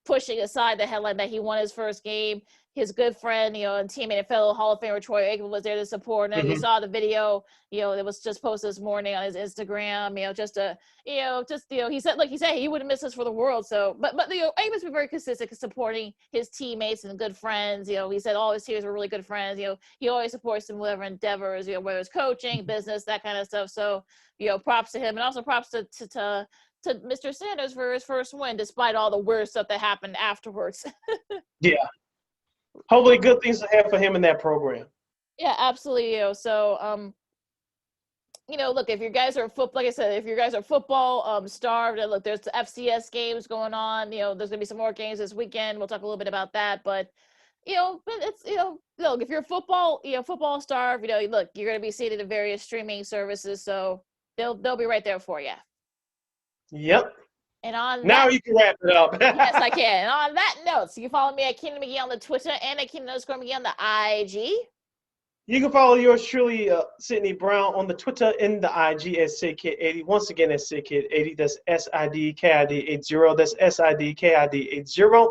pushing aside the headline that he won his first game. His good friend, and teammate and fellow Hall of Famer Troy Aikman was there to support him. You saw the video, that was just posted this morning on his Instagram. He said, he wouldn't miss us for the world. So, but Aikman's been very consistent supporting his teammates and good friends. He said all his teams were really good friends. He always supports them whatever endeavors, whether it's coaching, business, that kind of stuff. So, props to him, and also props to Mr. Sanders for his first win, despite all the weird stuff that happened afterwards. Yeah. Hopefully good things ahead for him in that program. Yeah, absolutely. So, look, if you guys are like I said, if you guys are football starved, and look, there's the FCS games going on. There's gonna be some more games this weekend. We'll talk a little bit about that, but it's look, if you're football starved, look, you're gonna be seeing it in various streaming services, so they'll be right there for you. Yep. And on now you can wrap it up. Yes, I can. And on that note, so you can follow me at Keenan McGee on the Twitter and at Keenan_McGee on the IG. You can follow yours truly, Sydney Brown, on the Twitter and the IG at SidKid80. Once again, that's SidKid80. That's SIDKID80. That's SIDKID80.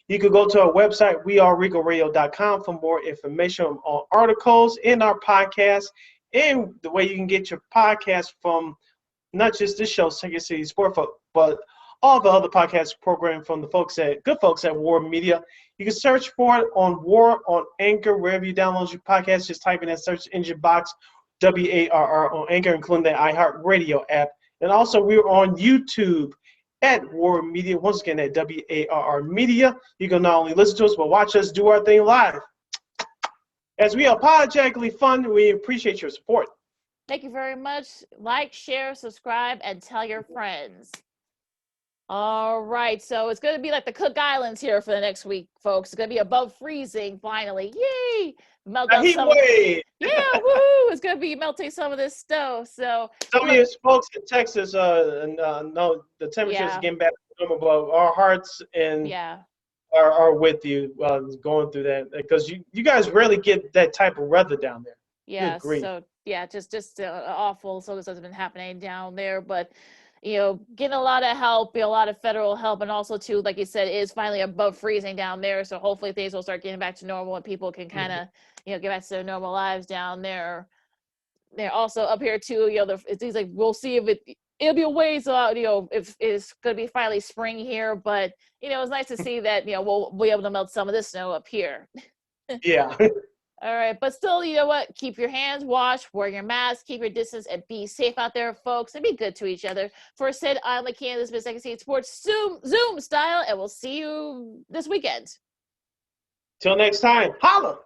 You can go to our website, weareregalradio.com, for more information on articles in our podcast and the way you can get your podcast from not just this show, Second City Sport, but all the other podcast programs from the good folks at War Media. You can search for it on War on Anchor, wherever you download your podcast. Just type in that search engine box, WARR on Anchor, including the iHeartRadio app. And also, we're on YouTube at War Media. Once again, at WARR Media. You can not only listen to us, but watch us do our thing live. As we apologetically fund, we appreciate your support. Thank you very much. Like, share, subscribe, and tell your friends. All right, so it's going to be like the Cook Islands here for the next week, folks. It's going to be above freezing, finally. Yay! Melt down Heat wave! Yeah, woohoo! It's going to be melting some of this snow. So some of you folks in Texas, no, the temperature is getting back to normal, but our hearts and are with you going through that, because you guys rarely get that type of weather down there. Yeah, so just awful. So this has been happening down there, but getting a lot of help, a lot of federal help, and also too, like you said, is finally above freezing down there. So hopefully things will start getting back to normal and people can kind of get back to their normal lives down there. They're also up here too. It seems like we'll see if it'll be a ways out. If it's going to be finally spring here, but it's nice to see that we'll be able to melt some of this snow up here. Yeah. All right, but still, you know what? Keep your hands washed, wear your mask, keep your distance, and be safe out there, folks, and be good to each other. For Sid, I'm Lakeena. This has been Second City Sports Zoom style, and we'll see you this weekend. Till next time, holla!